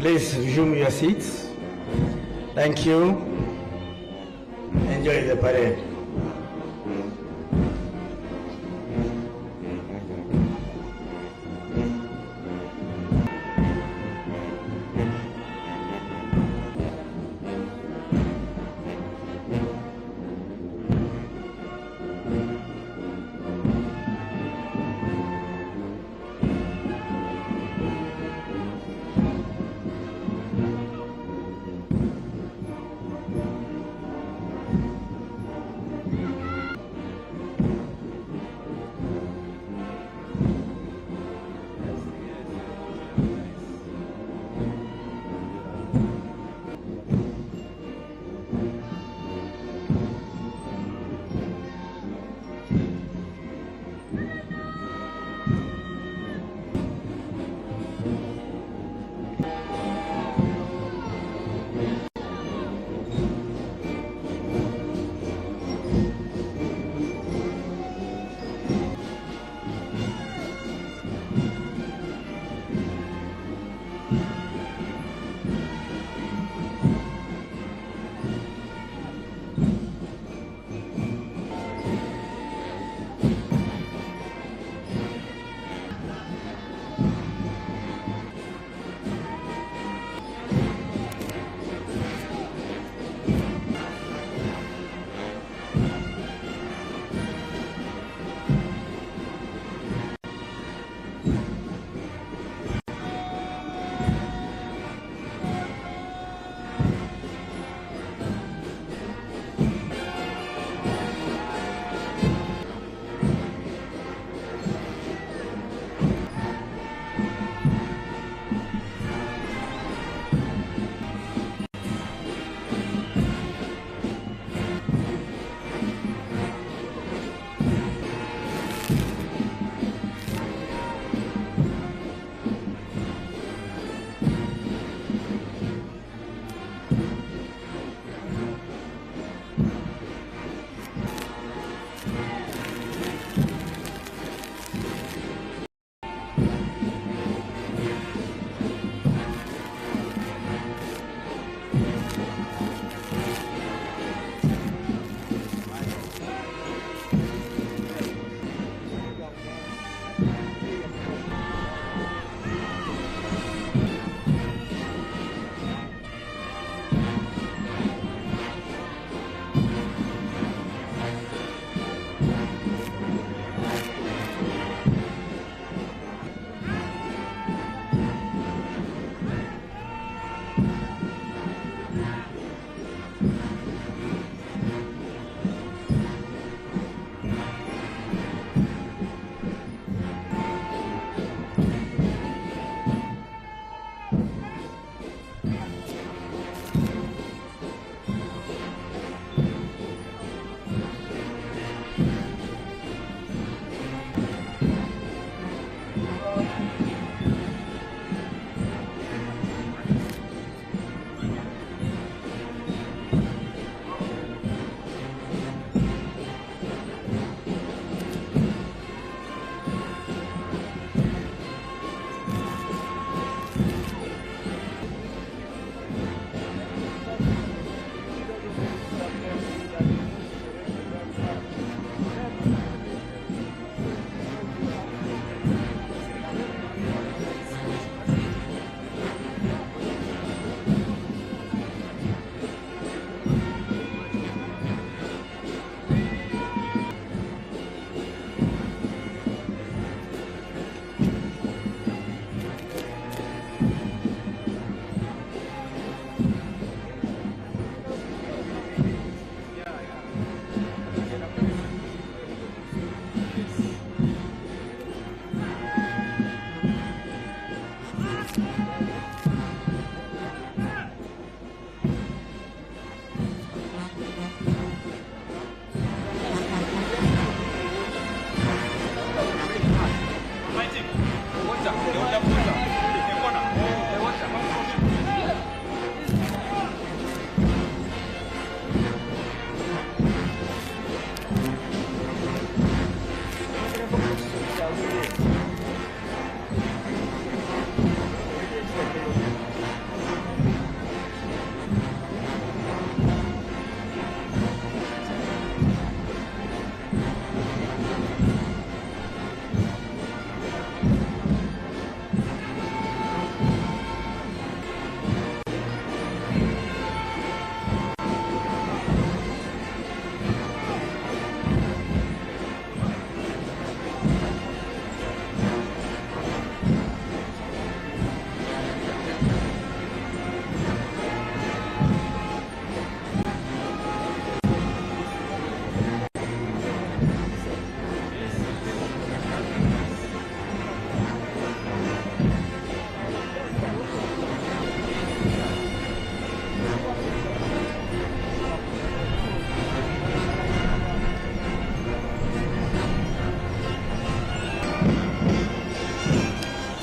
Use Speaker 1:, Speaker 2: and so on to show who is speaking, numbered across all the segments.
Speaker 1: Please resume your seats. Thank you. Enjoy the parade.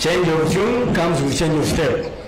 Speaker 1: Change of tune comes with change of step.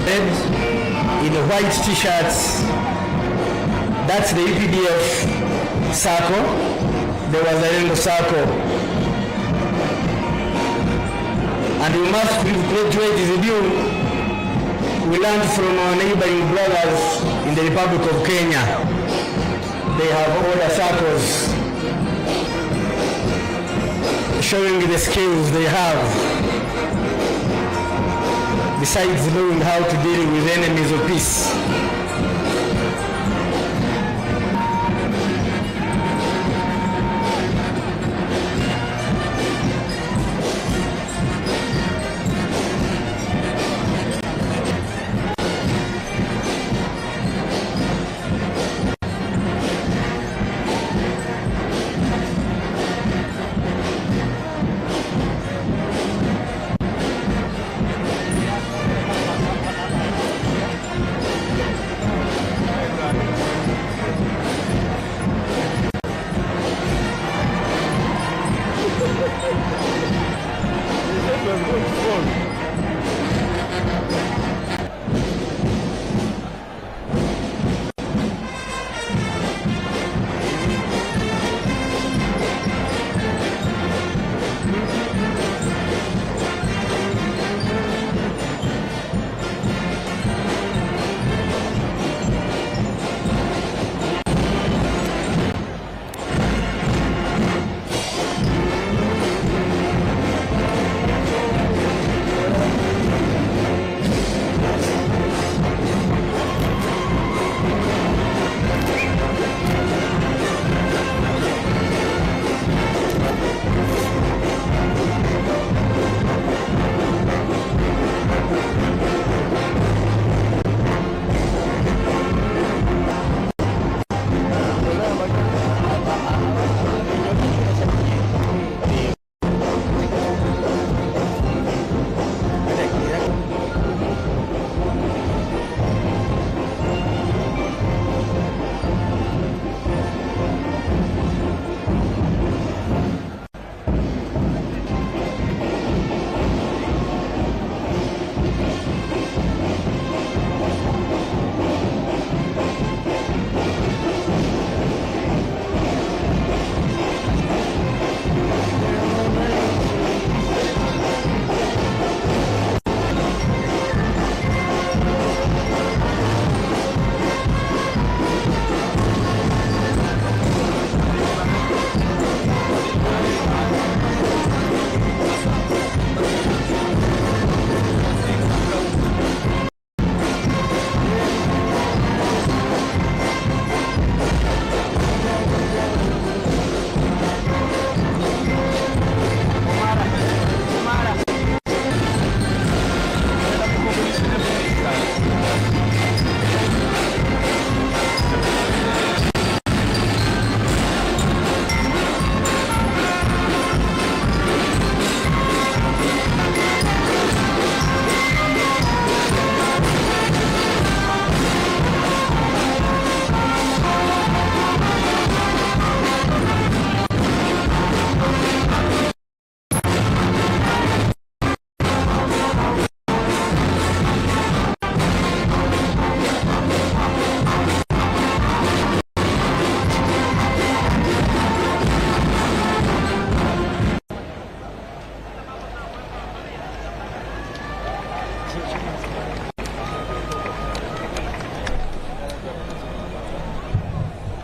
Speaker 1: red, in white t-shirts, that's the EPDF circle, the Wazalendo circle. And we must graduate with you. We learned from our neighboring brothers in the Republic of Kenya. They have other circles showing the skills they have, besides knowing how to deal with enemies of peace.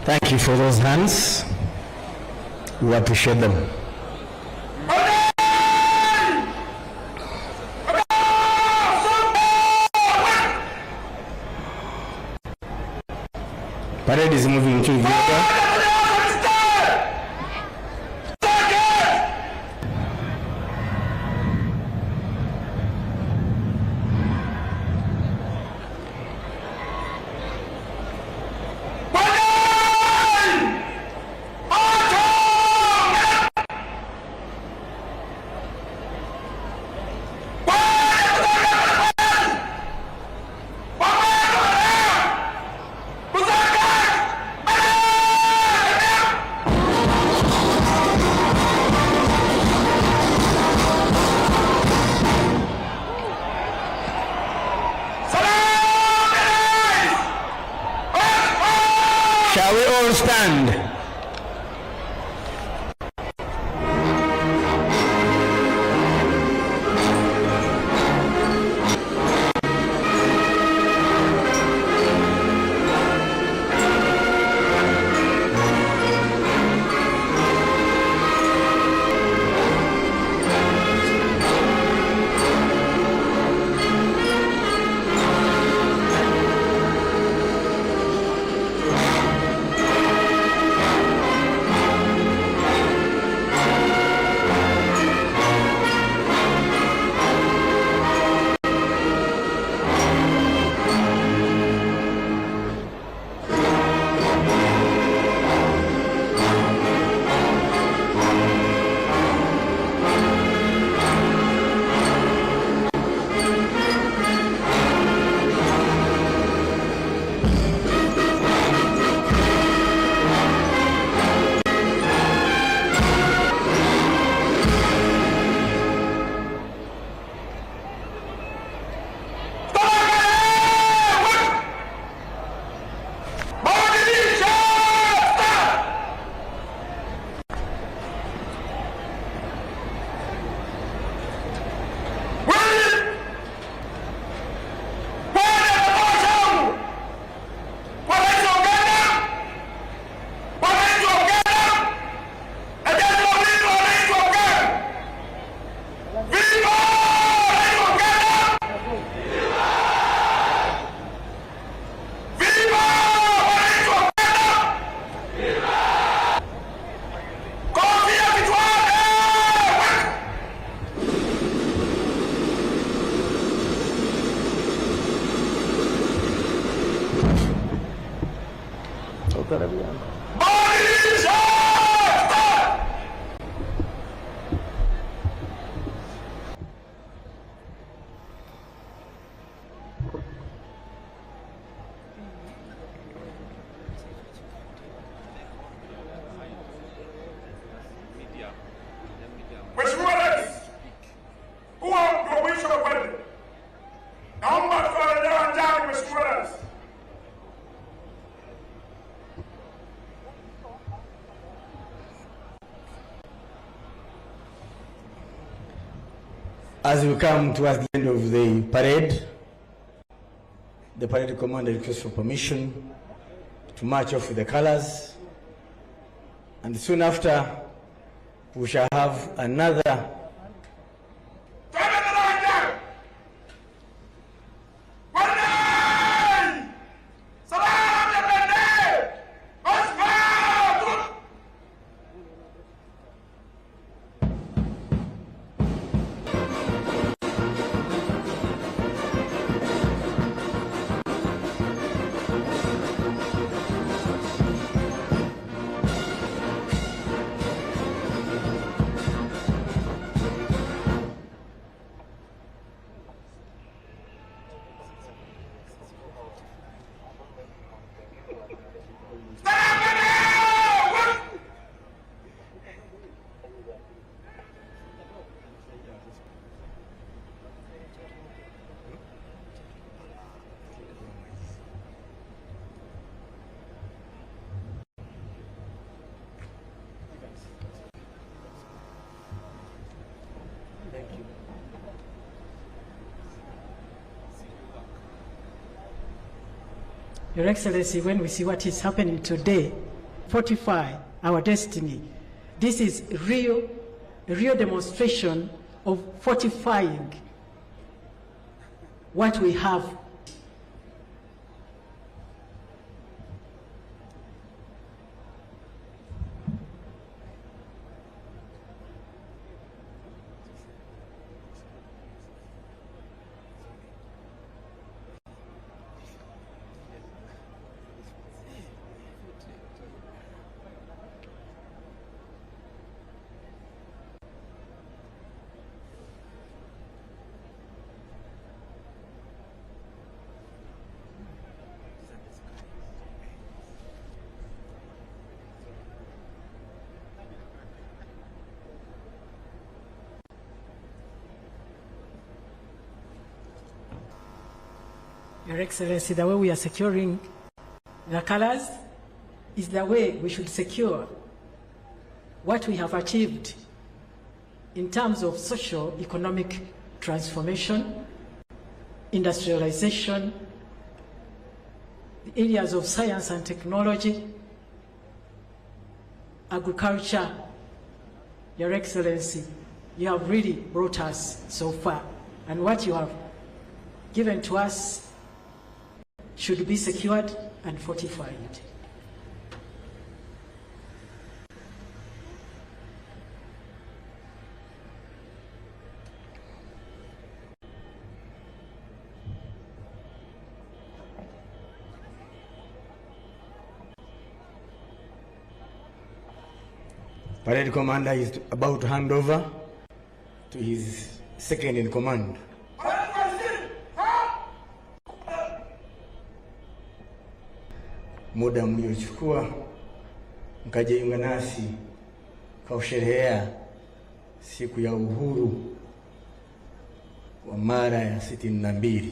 Speaker 1: Thank you for those hands. We appreciate them. Parade is moving to the other. stand. As we come towards the end of the parade commander requests for permission to march off with the colors, and soon after we shall have another
Speaker 2: Your Excellency, when we see what is happening today, fortify our destiny. This is a real demonstration of fortifying what we have. Your Excellency, the way we are securing the colors is the way we should secure what we have achieved in terms of social economic transformation, industrialization, the areas of science and technology, agriculture. Your Excellency, you have really brought us so far, and what you have given to us should be secured and fortified.
Speaker 1: Parade commander is about to hand over to his second in command. Muda mliochukua mkajiunga nasi kwa kusherehekea siku ya uhuru wa mara ya 62.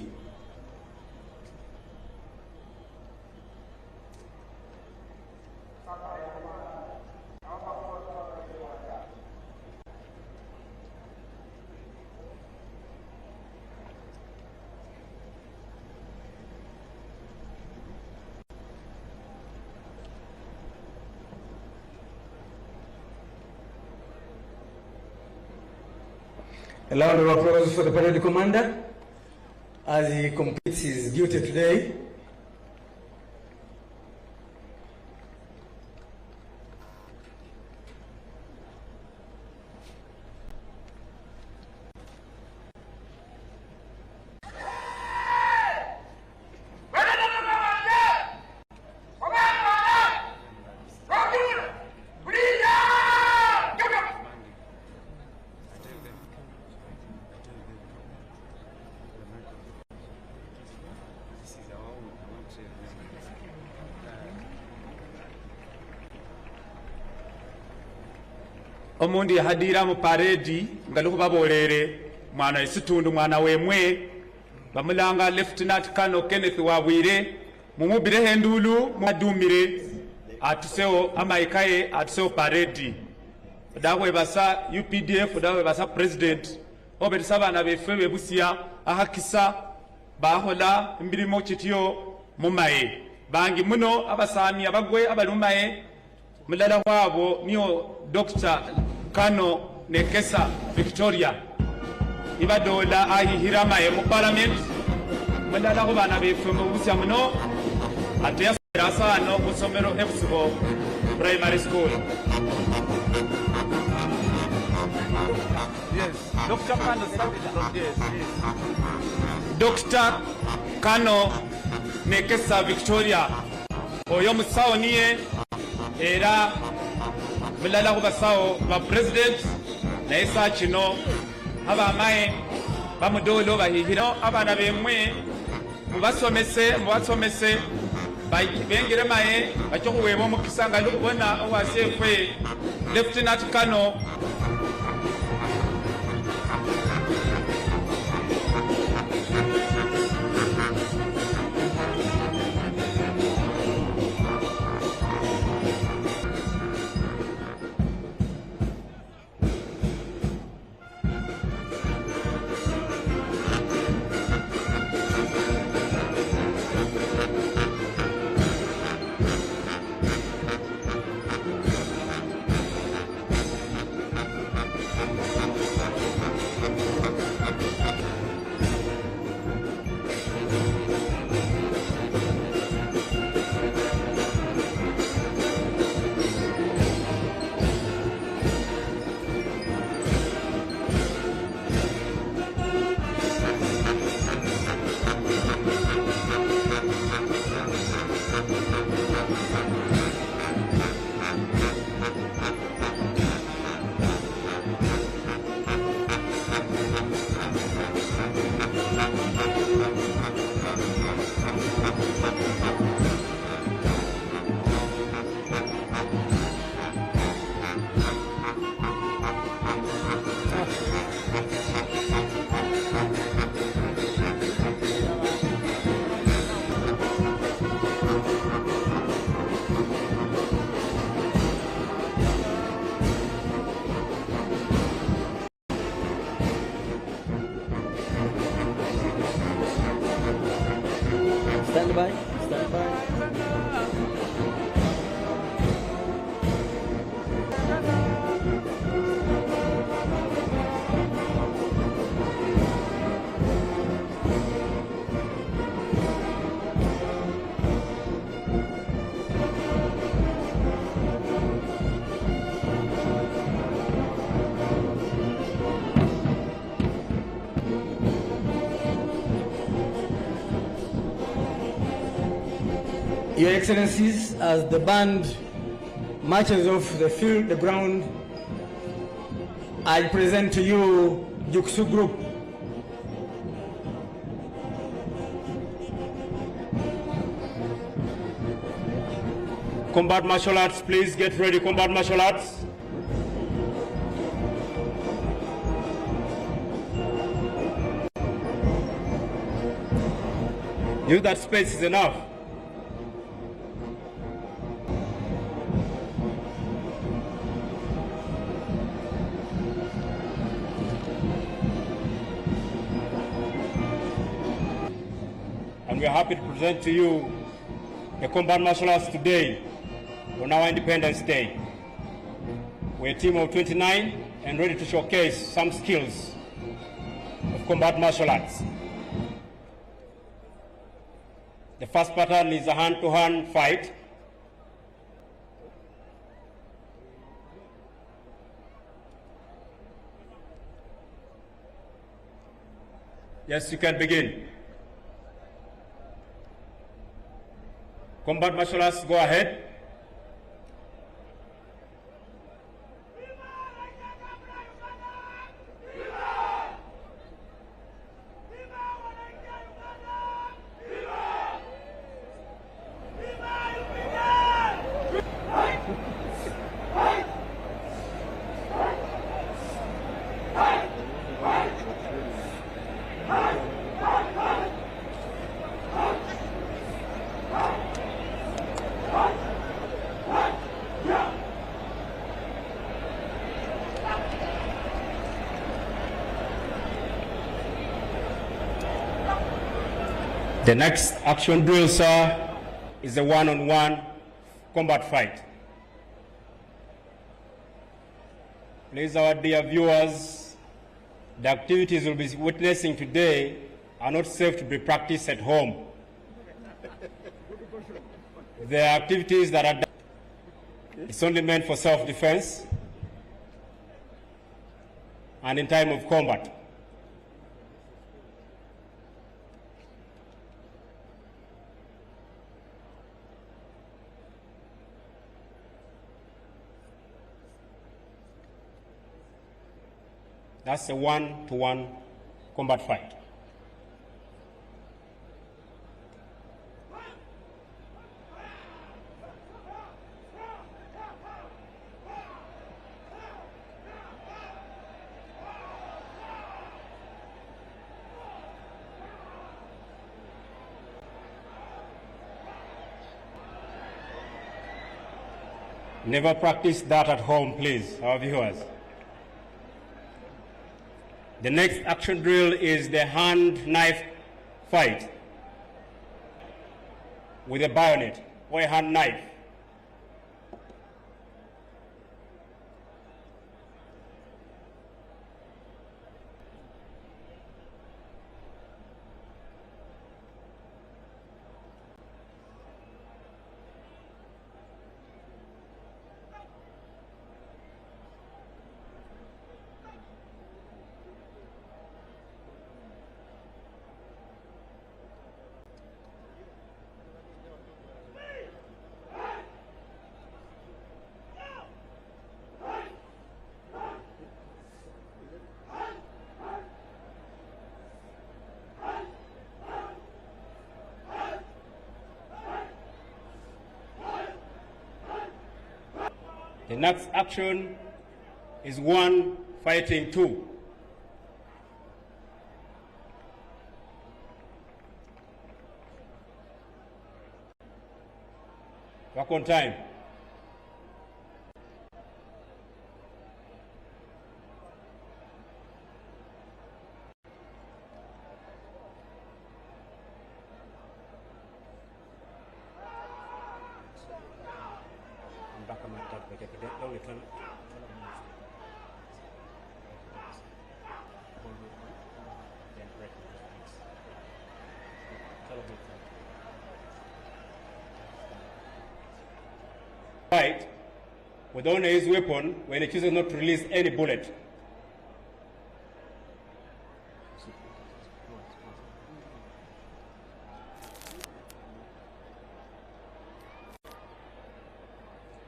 Speaker 1: A round of applause for the parade commander as he completes his duty today.
Speaker 3: Omundi hadira mu paredi ngaluko babolere mwana isitundu mwana wemwe bamulanga Lieutenant Kano Kenneth Wabwire mumubire hendulu mwadumire atuseo amaikaye atuseo paredi dawe basa UPDF dawe basa president obetisa bana befebe busia ahakisa bahola mbirimo kitiyo mumaye bangi muno abasami abagwe abalumaye mulala wabo niyo Dr. Kano Nekesa Victoria ibadola ahihiramaye mu parliament mulala ko bana befemo busya muno ate yasasa no kusomero FCO primary school. Yes, Dr. Kano yes. Dr. Kano Nekesa Victoria oyo musawo niye era mulala ko basawo ba president na isa kino aba maye bamudolo bahihira abana bemwe mubasomese bengere maye bachokuwebo mukisanga lubona owasefwe Lieutenant Kano
Speaker 4: Stand by. Stand by.
Speaker 1: Your Excellencies, as the band marches off the ground, I present to you Juksu Group.
Speaker 3: Combat martial arts, please get ready. Combat martial arts. Use that space is enough. And we are happy to present to you the combat martial arts today on our Independence Day. We're a team of 29 and ready to showcase some skills of combat martial arts. The first pattern is a hand-to-hand fight. Yes, you can begin. Combat martial arts, go ahead. The next action drill, sir, is a one-on-one combat fight. Please, our dear viewers, the activities you'll be witnessing today are not safe to be practiced at home. They are activities that are done. It's only meant for self-defense and in time of combat. That's a one-to-one combat fight. Never practice that at home, please, our viewers. The next action drill is the hand-knife fight with a bayonet or a hand knife. The next action is one fighting two. Back on time.
Speaker 5: Right, with only his weapon when he chooses not to release any bullet.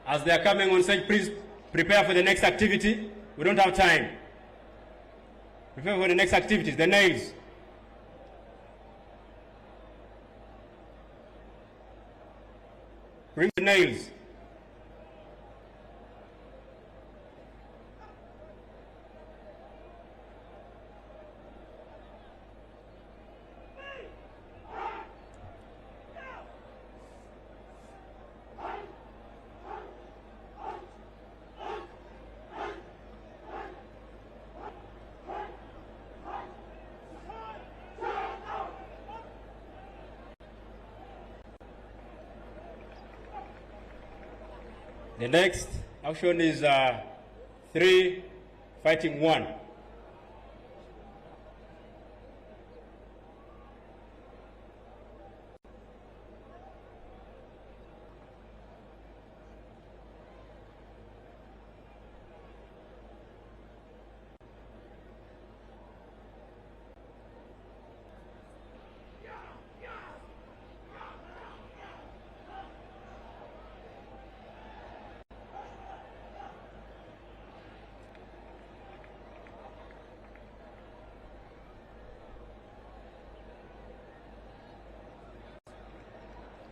Speaker 5: As they are coming on stage, please prepare for the next activity. We don't have time. Prepare for the next activities, the nails. Bring the nails. The next action is 3 fighting 1.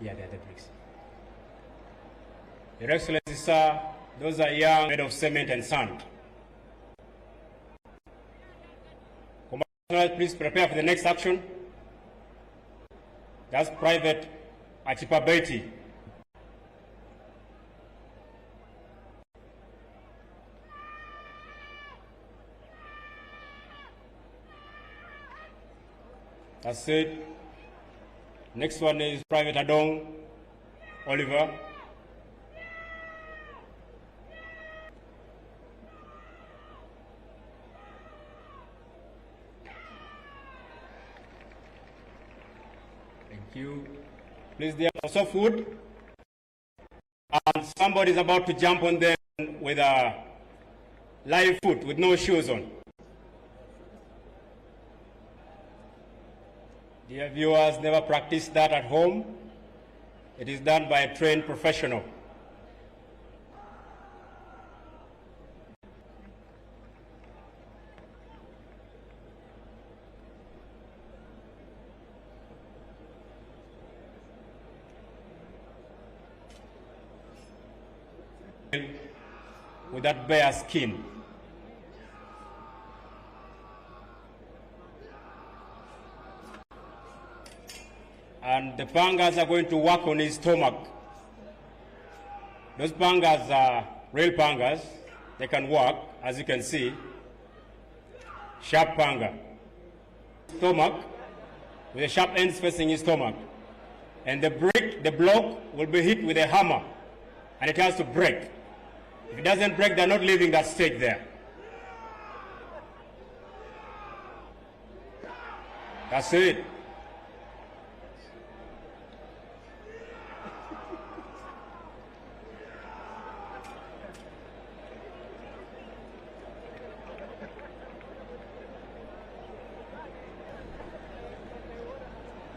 Speaker 5: Yeah, they're the bricks. Your Excellency, sir, those are young, made of cement and sand. Commander, please prepare for the next action. That's Private Achipabeti. That's it. Next one is Private Adong Oliver. Thank you. Please, they are also food. And somebody is about to jump on them with a live foot with no shoes on. Dear viewers, never practice that at home. It is done by a trained professional. With that bare skin. And the pangas are going to work on his stomach. Those pangas are real pangas. They can work, as you can see. Sharp panga. Stomach, with the sharp ends facing his stomach. And the block will be hit with a hammer, and it has to break. If it doesn't break, they're not leaving that stage there. That's it.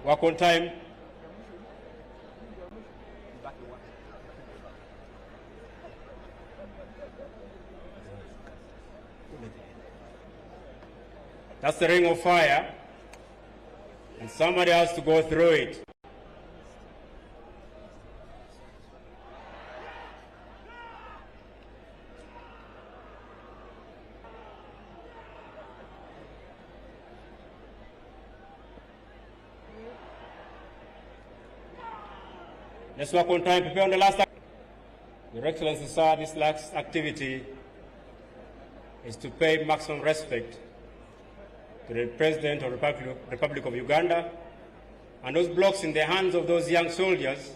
Speaker 5: Work on time. That's the ring of fire, and somebody has to go through it. Let's work on time. Prepare on the last. Your Excellency, sir, this last activity is to pay maximum respect to the President of the Republic of Uganda, and those blocks in the hands of those young soldiers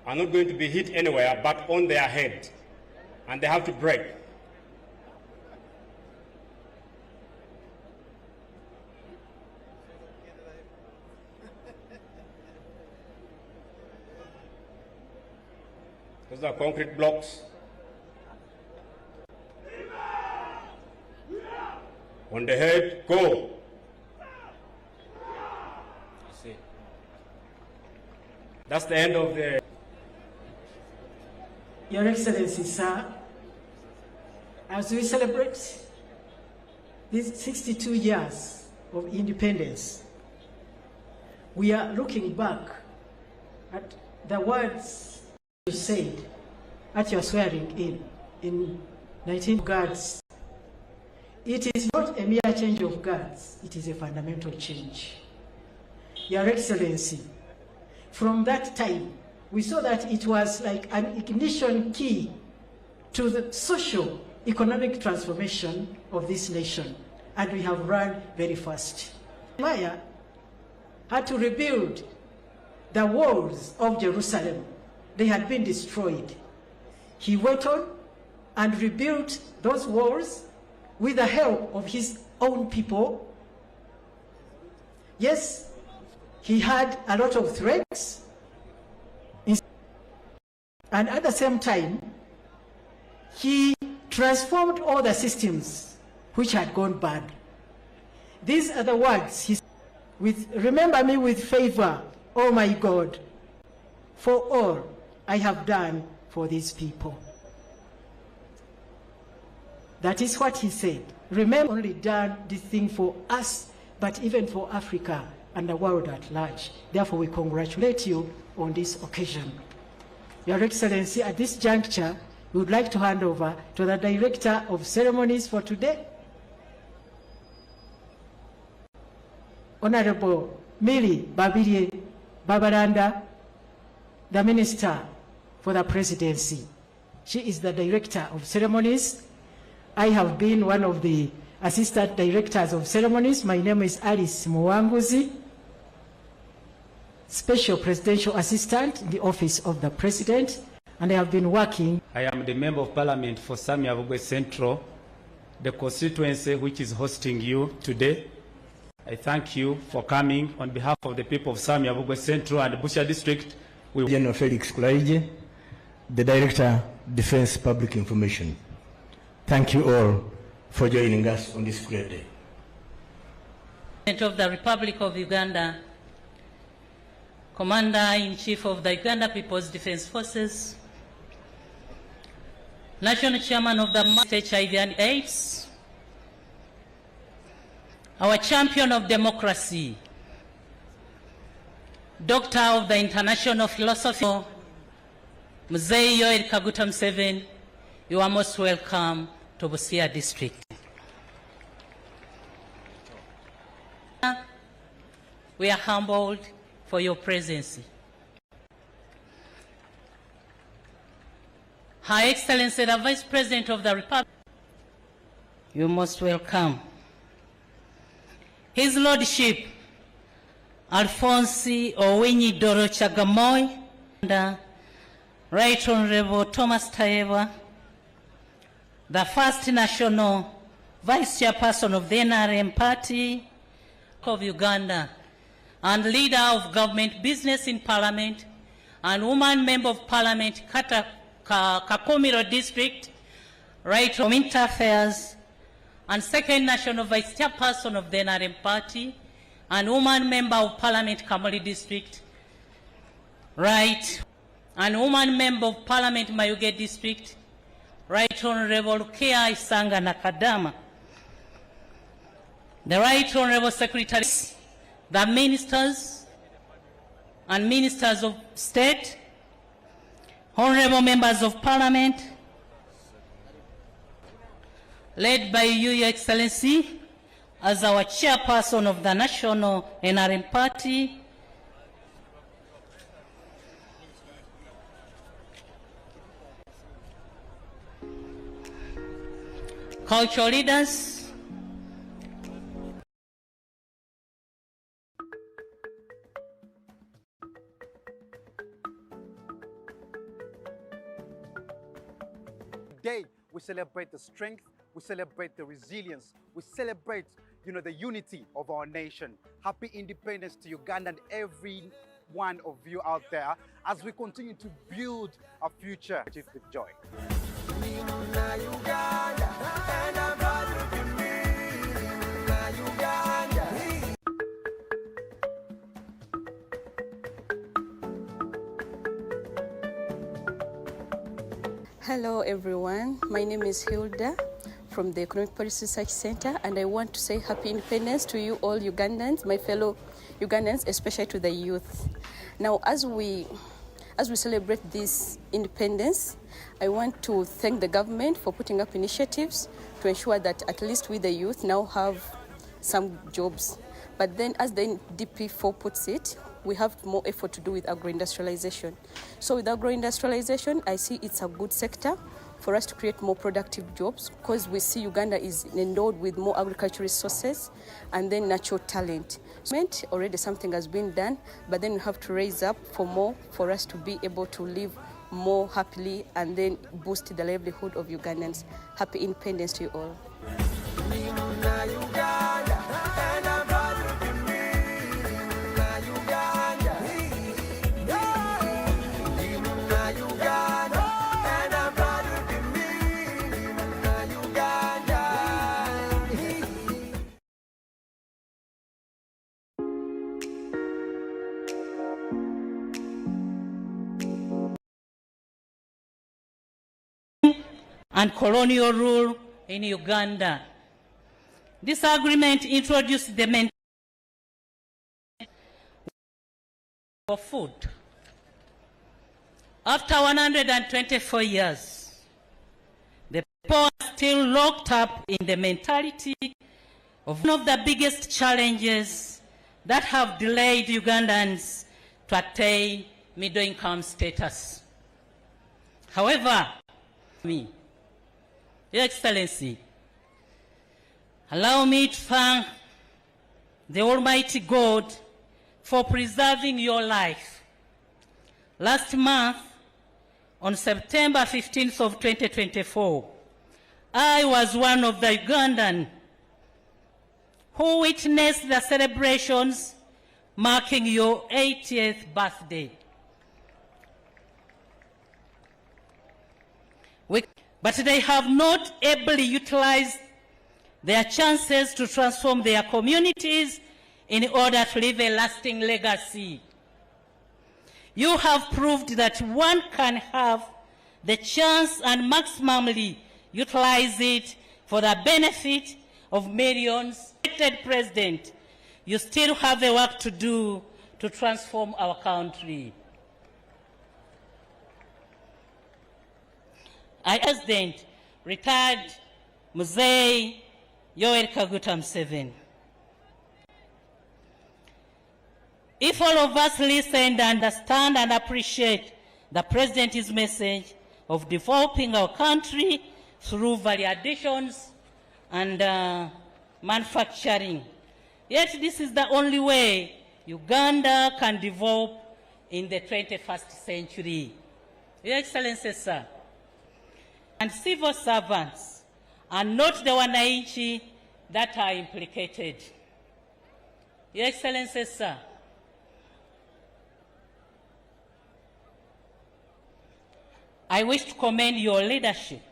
Speaker 5: are not going to be hit anywhere but on their head. and they have to break. Those are concrete blocks. On the head, go. See. That's the end of the...
Speaker 2: Your Excellency, sir, as we celebrate these 62 years of independence, we are looking back at the words you said at your swearing in 19 guards. It is not a mere change of guards, it is a fundamental change. Your Excellency, from that time, we saw that it was like an ignition key to the social, economic transformation of this nation, and we have run very fast. Nehemiah had to rebuild the walls of Jerusalem. They had been destroyed. He went on and rebuilt those walls with the help of his own people. Yes, he had a lot of threats, and at the same time, he transformed all the systems which had gone bad. These are the words he said, remember me with favor, oh my God, for all I have done for these people. That is what he said. Remember, only done this thing for us, but even for Africa and the world at large. Therefore, we congratulate you on this occasion. Your Excellency, at this juncture, we would like to hand over to the Director of Ceremonies for today, Honorable Millie Babirye Babalanda, the Minister for the Presidency. She is the Director of Ceremonies. I have been one of the Assistant Directors of Ceremonies. My name is Alice Muwanguzi, Special Presidential Assistant in the Office of the President, and I have been working.
Speaker 3: I am the Member of Parliament for Samia Central, the constituency which is hosting you today. I thank you for coming on behalf of the people of Samia Central and Busia District.
Speaker 1: General Felix Kulaije, the Director, Defense Public Information. Thank you all for joining us on this great day.
Speaker 6: President of the Republic of Uganda, Commander-in-Chief of the Uganda People's Defense Forces, National Chairman of the HIV and AIDS, our champion of democracy, Doctor of the International Philosophy, Mzee Yoweri Kaguta Museveni, you are most welcome to Busia District. We are humbled for your presence. Her Excellency, the Vice President of the Republic, you are most welcome. His Lordship, Alphonse Owinyi Doro Chagamoy, and Right Honorable Thomas Tayewa, the first National Vice Chairperson of the NRM Party of Uganda, and Leader of Government Business in Parliament, and Woman Member of Parliament, Kakumiro District, Right from Interaffairs, and Second National Vice Chairperson of the NRM Party, and Woman Member of Parliament, Kamuli District, Right, and Woman Member of Parliament, Mayuge District, Right Honorable Kea Isanga Nakadama, the Right Honorable Secretary, the Ministers and Ministers of State, Honorable Members of Parliament, led by you, Your Excellency, as our Chairperson of the National NRM Party, cultural leaders,
Speaker 7: today we celebrate the strength, we celebrate the resilience, we celebrate, the unity of our nation. Happy independence to Uganda and every one of you out there as we continue to build a future with joy.
Speaker 8: Hello everyone, my name is Hilda from the Economic Policy Research Center, and I want to say happy independence to you all Ugandans, my fellow Ugandans, especially to the youth. Now, as we celebrate this independence, I want to thank the government for putting up initiatives to ensure that at least we the youth now have some jobs. But then, as the DP4 puts it, we have more effort to do with agro-industrialization. So with agro-industrialization, I see it's a good sector for us to create more productive jobs, because we see Uganda is endowed with more agricultural resources and then natural talent. Already something has been done, but then we have to raise up for more for us to be able to live more happily and then boost the livelihood of Ugandans. Happy independence to you all.
Speaker 6: And colonial rule in Uganda. This agreement introduced the mentality of food. After 124 years, the people are still locked up in the mentality of one of the biggest challenges that have delayed Ugandans to attain middle-income status. However, Your Excellency, allow me to thank the Almighty God for preserving your life. Last month, on September 15th of 2024, I was one of the Ugandans who witnessed the celebrations marking your 80th birthday. But they have not ably utilized their chances to transform their communities in order to leave a lasting legacy. You have proved that one can have the chance and maximally utilize it for the benefit of millions. Elected President, you still have a work to do to transform our country. President, retired Mzee Yoweri Kaguta Museveni. If all of us listen, understand and appreciate the President's message of developing our country through value additions and manufacturing, yet this is the only way Uganda can develop in the 21st century. Your Excellency, sir, and civil servants are not the wananchi that are implicated. Your Excellency, sir, I wish to commend your leadership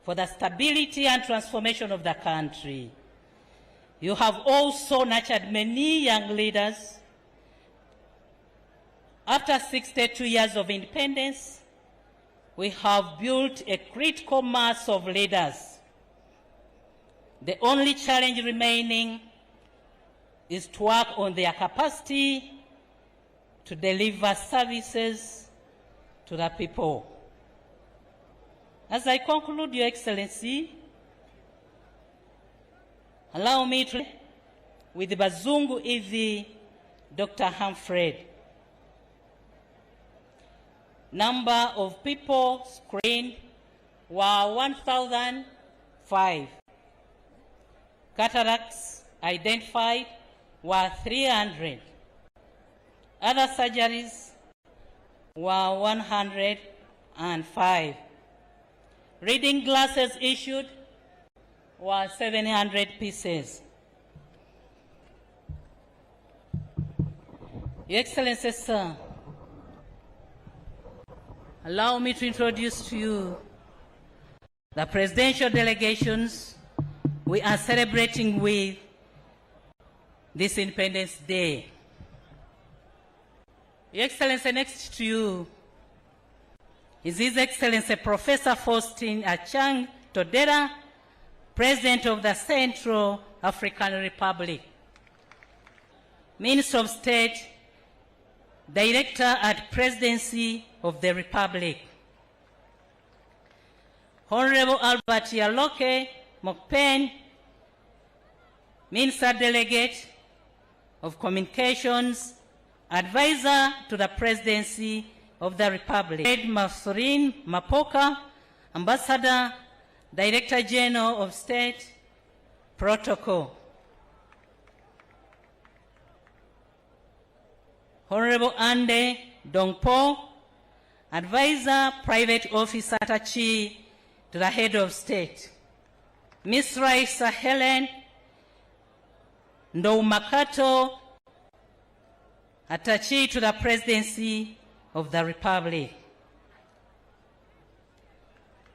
Speaker 6: for the stability and transformation of the country. You have also nurtured many young leaders. After 62 years of independence, we have built a critical mass of leaders. The only challenge remaining is to work on their capacity to deliver services to the people. As I conclude, Your Excellency, allow me to with Bazungu EV, Dr. Humphrey. Number of people screened were 1,005. Cataracts identified were 300. Other surgeries were 105. Reading glasses issued were 700 pieces. Your Excellency, sir, allow me to introduce to you the presidential delegations we are celebrating with this Independence Day. Your Excellency, next to you is His Excellency Professor Faustin Achang Todera, President of the Central African Republic, Minister of State, Director at Presidency of the Republic, Honorable Albert Yaloke Mokpen, Minister Delegate of Communications, Advisor to the Presidency of the Republic, Masurin Mapoka, Ambassador, Director General of State, Protocol, Honorable Ande Dongpo, Advisor, Private Officer Attaché to the Head of State, Ms. Raisa Helen Ndoumakato, Attaché to the Presidency of the Republic.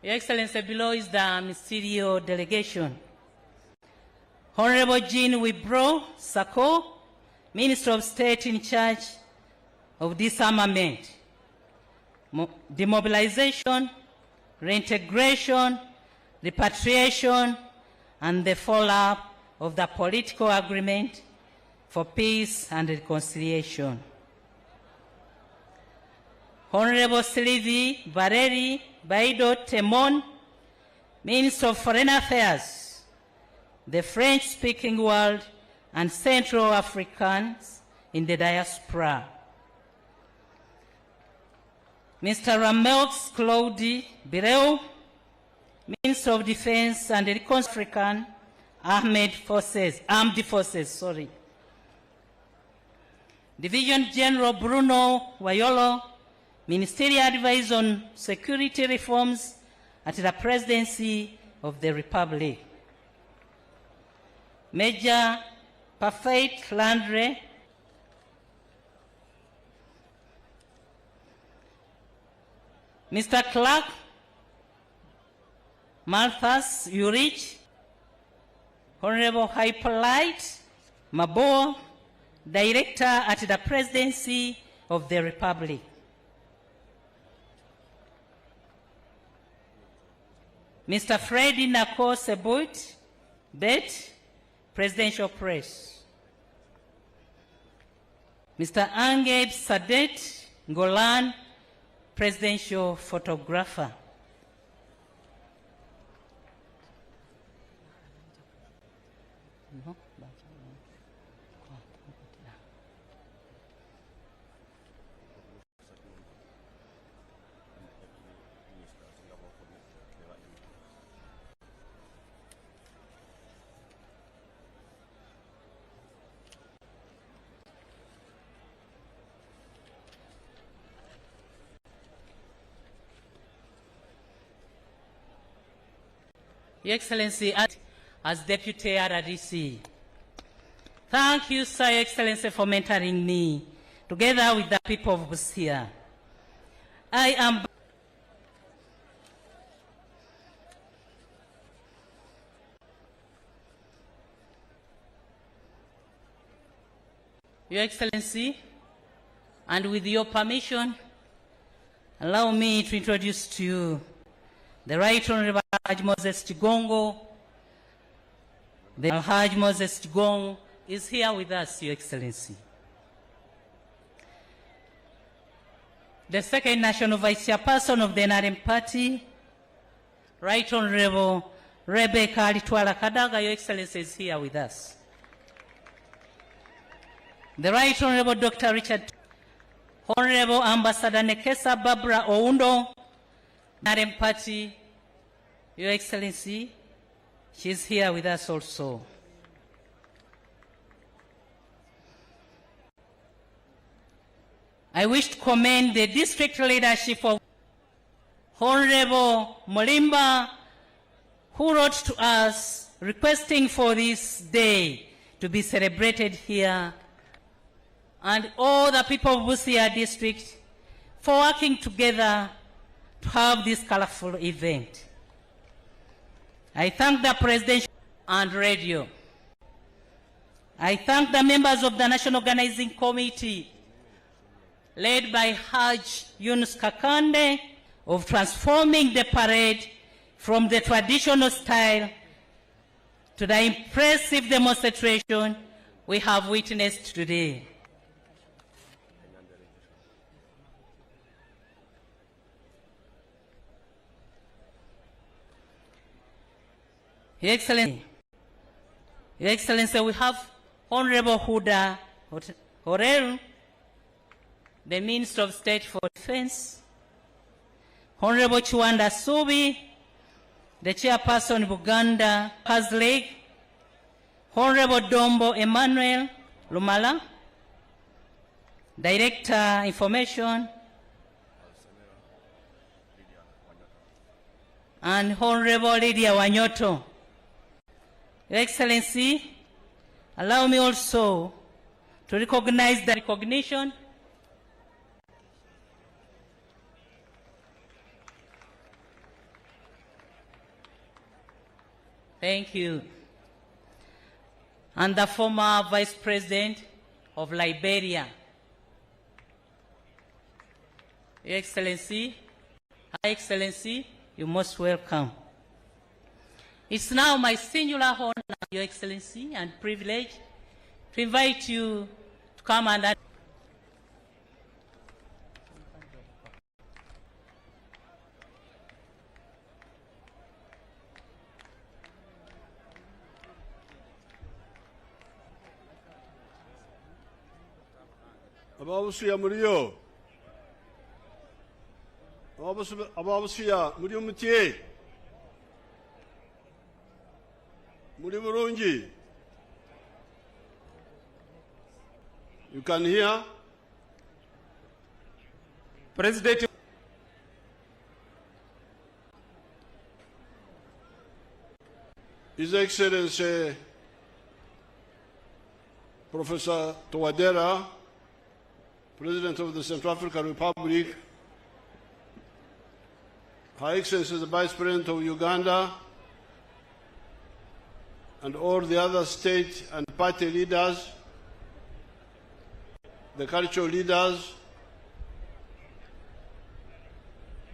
Speaker 6: Your Excellency, below is the ministerial delegation. Honorable Jean Wibro Sako, Minister of State in charge of disarmament, demobilization, reintegration, repatriation, and the follow-up of the political agreement for peace and reconciliation. Honorable Sylvie Valeri Baido Temon, Minister of Foreign Affairs, the French-speaking world and Central Africans in the diaspora. Mr. Ramex Claudi Bireu, Minister of Defense and African Armed Forces, Division General Bruno Wayolo, Ministerial Advisor on Security Reforms at the Presidency of the Republic. Major Parfait Landry, Mr. Clark Malthus Urich, Honorable Hypolite Mabo, Director at the Presidency of the Republic. Mr. Freddy Nako Sebut, Bet, Presidential Press. Mr. Anged Sadet Golan, Presidential Photographer. Your Excellency, as Deputy RDC, thank you, Sir, Your Excellency, for mentoring me, together with the people of Busia. I am Your Excellency, and with your permission, allow me to introduce to you the Right Honorable Haj Moses Chigongo. The Haj Moses Chigongo is here with us, Your Excellency. The second National Vice Chairperson of the NRM Party, Right Honorable Rebecca Alitwala Kadaga, Your Excellency, is here with us. The Right Honorable Dr. Richard, Honorable Ambassador Nekesa Barbara Oundo, NRM Party, Your Excellency, she's here with us also. I wish to commend the district leadership of Honorable Molimba, who wrote to us requesting for this day to be celebrated here, and all the people of Busia district for working together to have this colorful event. I thank the President and radio. I thank the members of the National Organizing Committee, led by Haj Yunus Kakande, of transforming the parade from the traditional style to the impressive demonstration we have witnessed today. Your Excellency, we have Honorable Huda Horel, the Minister of State for Defense, Honorable Chiwanda Subi, the Chairperson of Buganda Paz League, Honorable Dombo Emmanuel Lumala, Director Information, and Honorable Lydia Wanyoto. Your Excellency, allow me also to recognize the recognition Thank you. And the former Vice President of Liberia. Your Excellency, High Excellency, you're most welcome. It's now my singular honor, Your Excellency, and privilege to invite you to come and
Speaker 9: Ababusuya muriyo. Ababusuya muriyo mutiye. Muri burungi. You can hear?
Speaker 3: President.
Speaker 9: His Excellency Professor Touadera, President of the Central African Republic, Her Excellency the Vice President of Uganda, and all the other state and party leaders, the cultural leaders,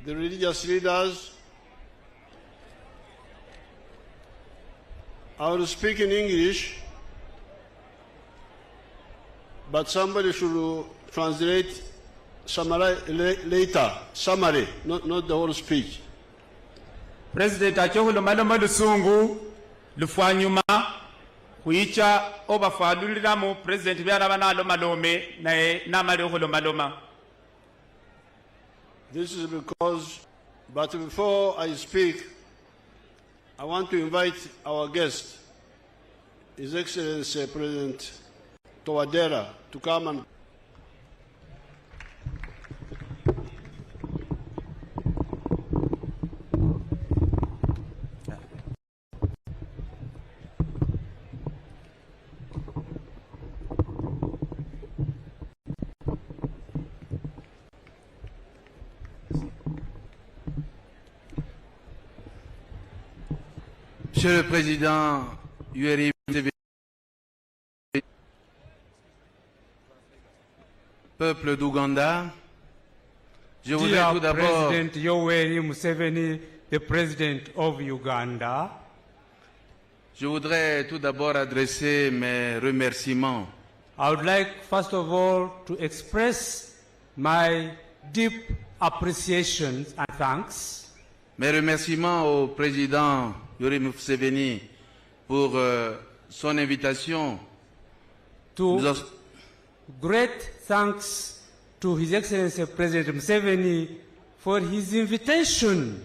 Speaker 9: the religious leaders. I will speak in English, but somebody should translate later, summary, not the whole speech.
Speaker 3: President achohuluma loma lusungu lufwanyuma kuicha obafaluliramu President byaraba naloma lome naye namali okuloma loma.
Speaker 9: This is because, but before I speak, I want to invite our guest, His Excellency President Touadera, to come and
Speaker 10: Monsieur le Président Yoweri Museveni, peuple d'Ouganda, je voudrais tout d'abord
Speaker 11: President Yoweri Museveni, the President of Uganda.
Speaker 10: Je voudrais tout d'abord adresser mes remerciements
Speaker 11: I would like first of all to express my deep appreciation and thanks.
Speaker 10: Mes remerciements au président Yoweri Museveni pour son invitation.
Speaker 11: Great thanks to His Excellency President Museveni for his invitation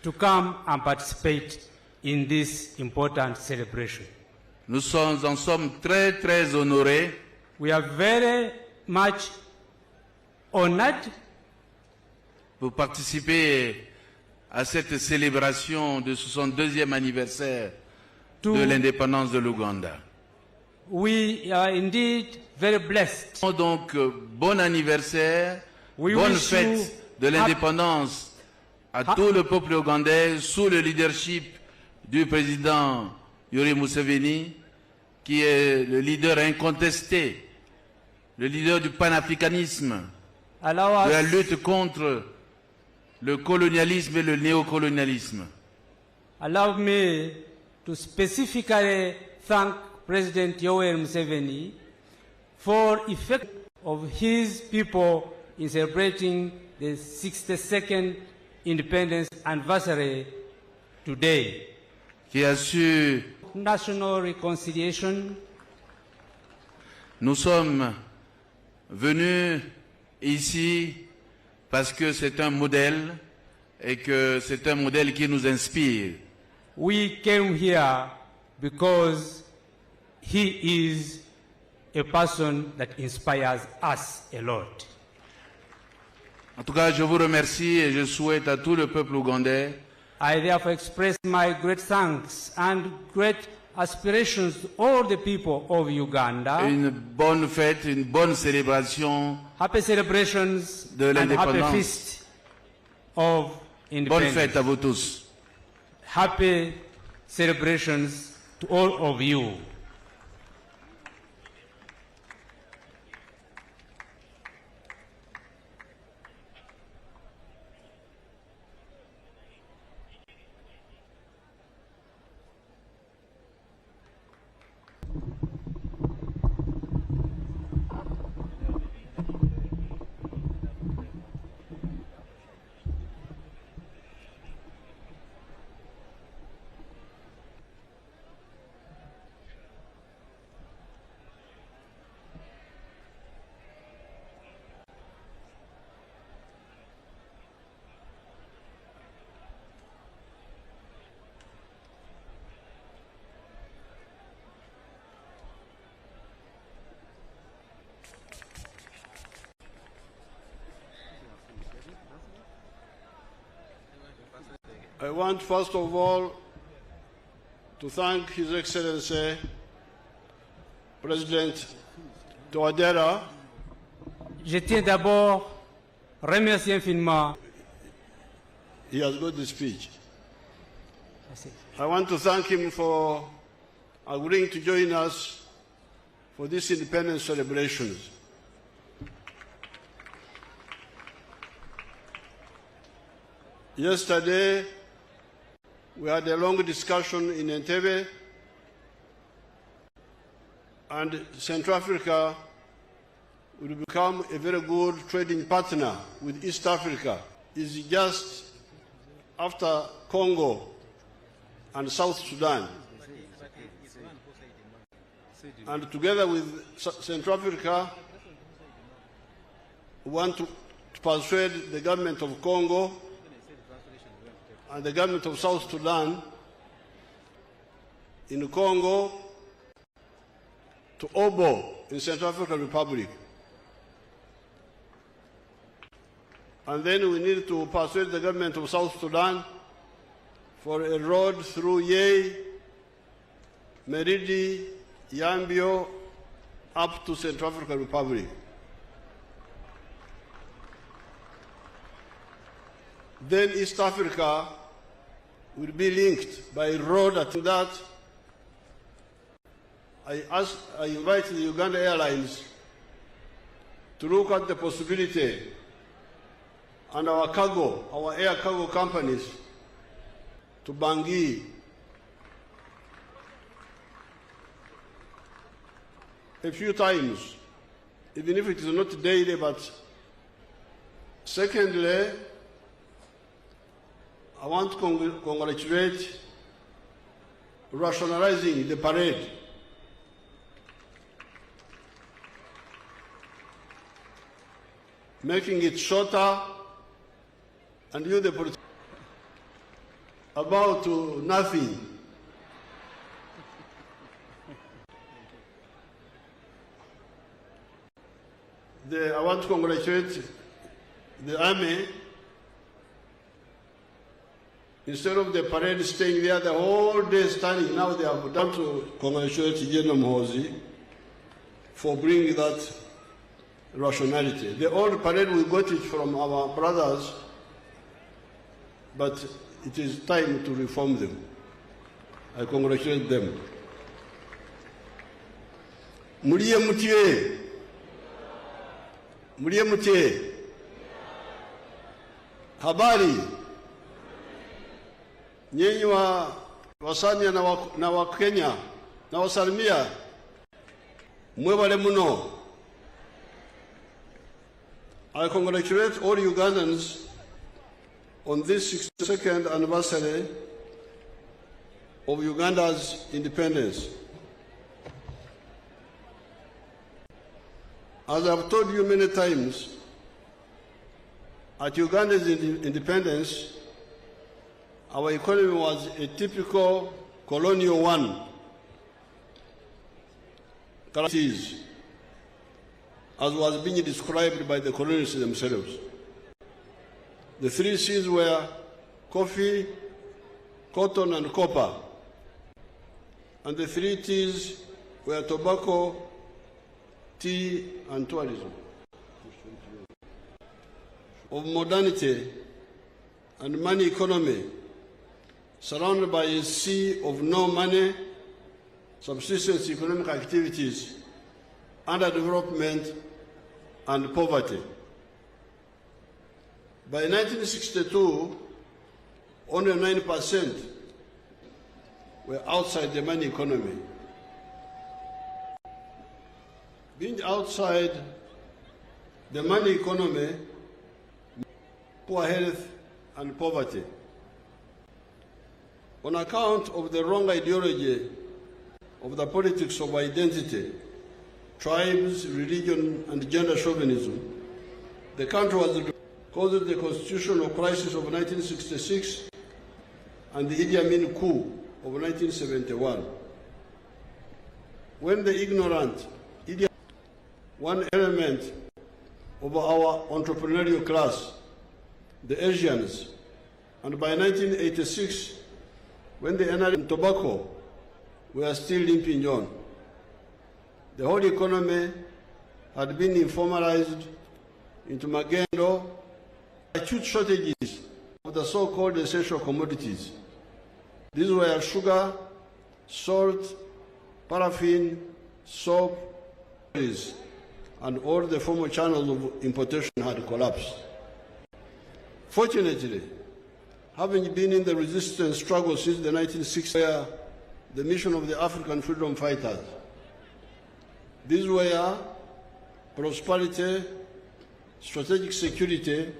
Speaker 11: to come and participate in this important celebration.
Speaker 10: Nous en sommes très très honorés.
Speaker 11: We are very much honored
Speaker 10: pour participer à cette célébration du 62e anniversaire de l'indépendance de l'Ouganda.
Speaker 11: We are indeed very blessed.
Speaker 10: Donc, bon anniversaire, bonne fête de l'indépendance à tout le peuple ougandais sous le leadership du président Yoweri Museveni, qui est le leader incontesté, le leader du panafricanisme, de la lutte contre le colonialisme et le néocolonialisme.
Speaker 11: Allow me to specifically thank President Yoweri Museveni for effect of his people in celebrating the 62nd independence anniversary today.
Speaker 10: Qui assure
Speaker 11: national reconciliation.
Speaker 10: Nous sommes venus ici parce que c'est un modèle et que c'est un modèle qui nous inspire.
Speaker 11: We came here because he is a person that inspires us a lot.
Speaker 10: En tout cas, je vous remercie et je souhaite à tout le peuple ougandais
Speaker 11: I therefore express my great thanks and great aspirations to all the people of Uganda.
Speaker 10: Une bonne fête, une bonne célébration.
Speaker 11: Happy celebrations
Speaker 10: de l'indépendance.
Speaker 11: And happy feast of independence.
Speaker 10: Bonne fête à vous tous.
Speaker 11: Happy celebrations to all of you.
Speaker 9: I want first of all to thank His Excellency President Touadéra.
Speaker 11: Je tiens d'abord à remercier infiniment.
Speaker 9: He has got the speech. I want to thank him for agreeing to join us for these independence celebrations. Yesterday, we had a long discussion in Entebbe, and Central Africa will become a very good trading partner with East Africa. It's just after Congo and South Sudan. And together with Central Africa, we want to persuade the government of Congo and the government of South Sudan in Congo to Obo in Central African Republic. And then we need to persuade the government of South Sudan for a road through Yei, Meridi, Yambio, up to Central African Republic. Then East Africa will be linked by road. At that, I invite the Uganda Airlines to look at the possibility, and our air cargo companies, to Bangui. A few times, even if it is not daily, but secondly, I want to congratulate rationalizing the parade. Making it shorter, and you the about to nothing. I want to congratulate the army Instead of the parade staying there the whole day standing, now they have done to congratulate General Mhozi for bringing that rationality. The old parade, we got it from our brothers, but it is time to reform them. I congratulate them. Muliye mutiye. Muliye mutiye. Habari. Nyinyi wa Wasamia na wa Kenya na Wasalimia. Mwebale muno. I congratulate all Ugandans on this 62nd anniversary of Uganda's independence. As I've told you many times, at Uganda's independence, our economy was a typical colonial one. As was being described by the colonists themselves. The 3 C's were coffee, cotton, and copper. And the 3 T's were tobacco, tea, and tourism. Of modernity and money economy, surrounded by a sea of no money, subsistence economic activities, underdevelopment, and poverty. By 1962, only 9% were outside the money economy. Being outside the money economy, poor health and poverty. On account of the wrong ideology of the politics of identity, tribes, religion, and gender chauvinism, the country was caused the constitutional crisis of 1966 and the Idi Amin coup of 1971. When the ignorant, one element of our entrepreneurial class, the Asians, and by 1986, when the energy and tobacco were still limping on, the whole economy had been informalized into magendo, acute shortages of the so-called essential commodities. These were sugar, salt, paraffin, soap, and all the former channels of importation had collapsed. Fortunately, having been in the resistance struggle since the 1960s, the mission of the African freedom fighters, these were prosperity, strategic security,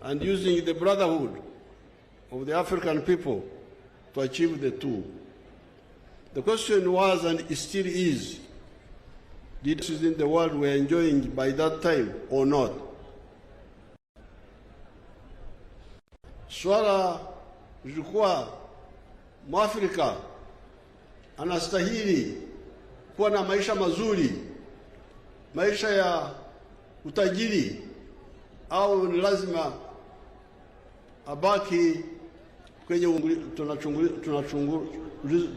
Speaker 9: and using the brotherhood of the African people to achieve the two. The question was, and it still is, did in the world were enjoying by that time or not? Swala lilikuwa Mwafrika anastahili kuwa na maisha mazuri, maisha ya utajiri, au ni lazima abaki kwenye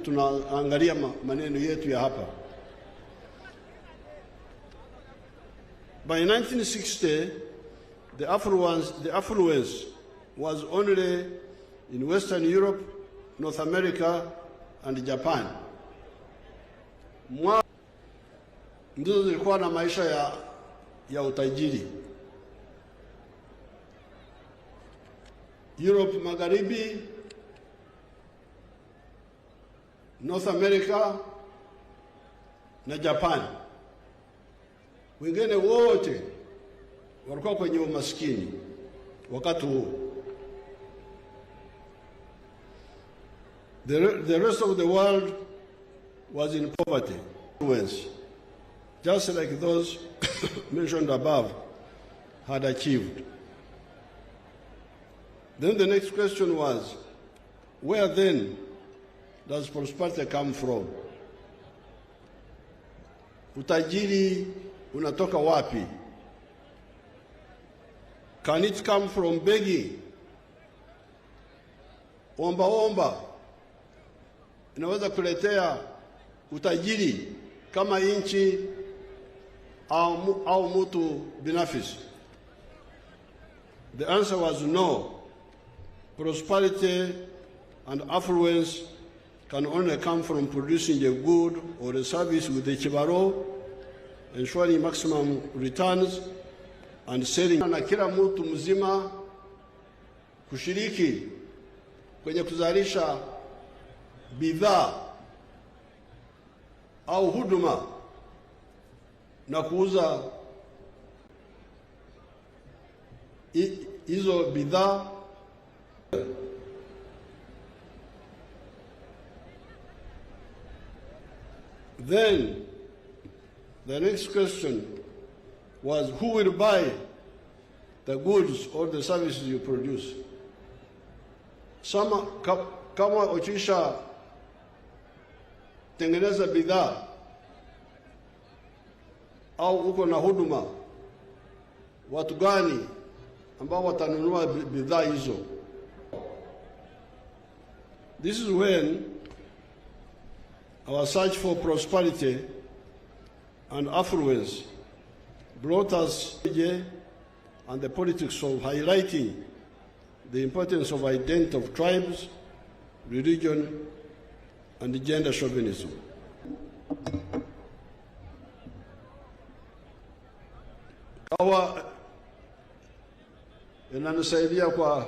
Speaker 9: tunaangalia maneno yetu ya hapa. By 1960, the affluence was only in Western Europe, North America, and Japan. Ndizo zilikuwa na maisha ya utajiri. Europe Magharibi, North America, na Japan. Wengine wote walikuwa kwenye umaskini wakati huo. The rest of the world was in poverty, just like those mentioned above had achieved. Then the next question was, where then does prosperity come from? Utajiri unatoka wapi? Can it come from begging? omba inaweza kuletea utajiri kama nchi au mtu binafsi? The answer was no. Prosperity and affluence can only come from producing a good or a service with a chibaro, ensuring maximum returns and selling. Na kila mtu mzima kushiriki kwenye kuzalisha bidhaa au huduma na kuuza hizo bidhaa. Then the next question was, who will buy the goods or the services you produce? Kama ukisha tengeneza bidhaa au uko na huduma, watu gani ambao watanunua bidhaa hizo? This is when our search for prosperity and affluence brought us and the politics of highlighting the importance of identity of tribes, religion, and gender chauvinism. Kawa inanisaidia kwa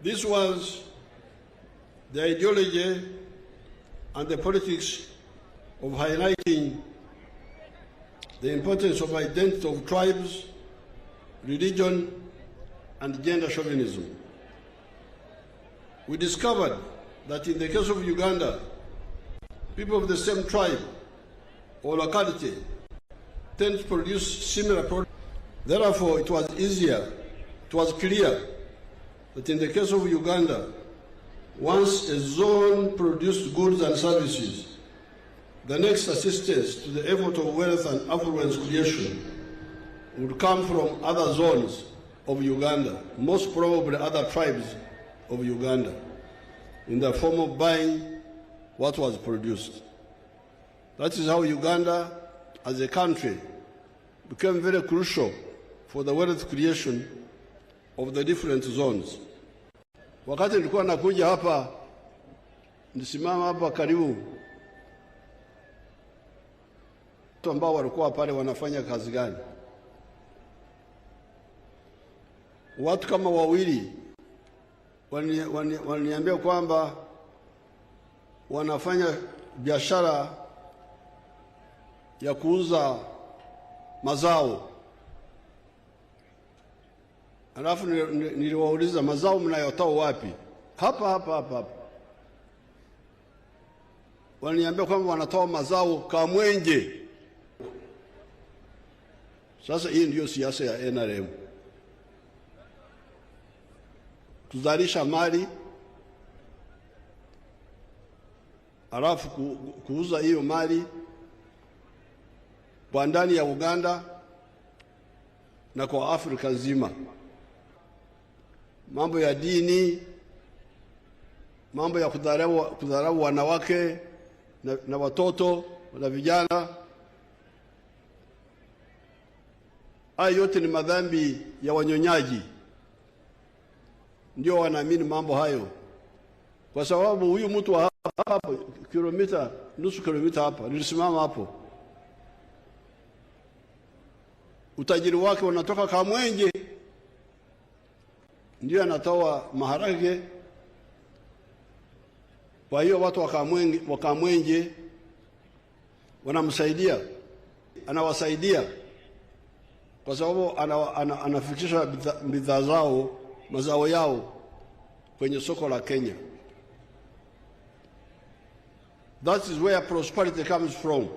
Speaker 9: This was the ideology and the politics of highlighting the importance of identity of tribes, religion, and gender chauvinism. We discovered that in the case of Uganda, people of the same tribe or locality tend to produce similar products. Therefore, it was clear that in the case of Uganda, once a zone produced goods and services, the next assistance to the effort of wealth and affluence creation would come from other zones of Uganda, most probably other tribes of Uganda, in the form of buying what was produced. That is how Uganda, as a country, became very crucial for the wealth creation of the different zones. Wakati nilikuwa nakuja hapa, nisimama hapa karibu, watu ambao walikuwa pale wanafanya kazi gani? Watu kama wawili waliniambia kwamba wanafanya biashara ya kuuza mazao. Alafu niliwauliza, mazao mnayotoa wapi? Hapa. Waliniambia kwamba wanatoa mazao Kamwenje. Sasa hii ndio siasa ya NRM. Kuzalisha mali, alafu kuuza hiyo mali kwa ndani ya Uganda na kwa Afrika nzima. Mambo ya dini, mambo ya kudharau wanawake na watoto na vijana, hayo yote ni madhambi ya wanyonyaji. Ndio wanaamini mambo hayo, kwa sababu huyu mtu wa hapa nusu kilomita hapa, nilisimama hapo, utajiri wake unatoka Kamwenje, ndio anatoa maharage. Kwa hiyo watu wa Kamwenje wanamsaidia, anawasaidia kwa sababu anafikisha bidhaa zao, mazao yao kwenye soko la Kenya. That is where prosperity comes from.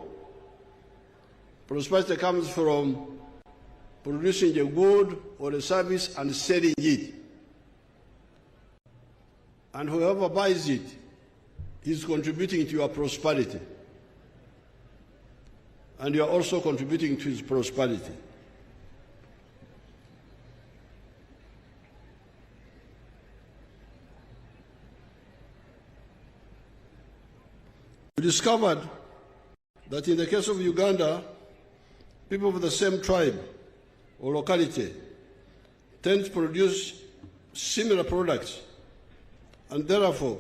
Speaker 9: Prosperity comes from producing a good or a service and selling it. And whoever buys it is contributing to your prosperity. and you are also contributing to its prosperity. We discovered that in the case of Uganda, people of the same tribe or locality tend to produce similar products and therefore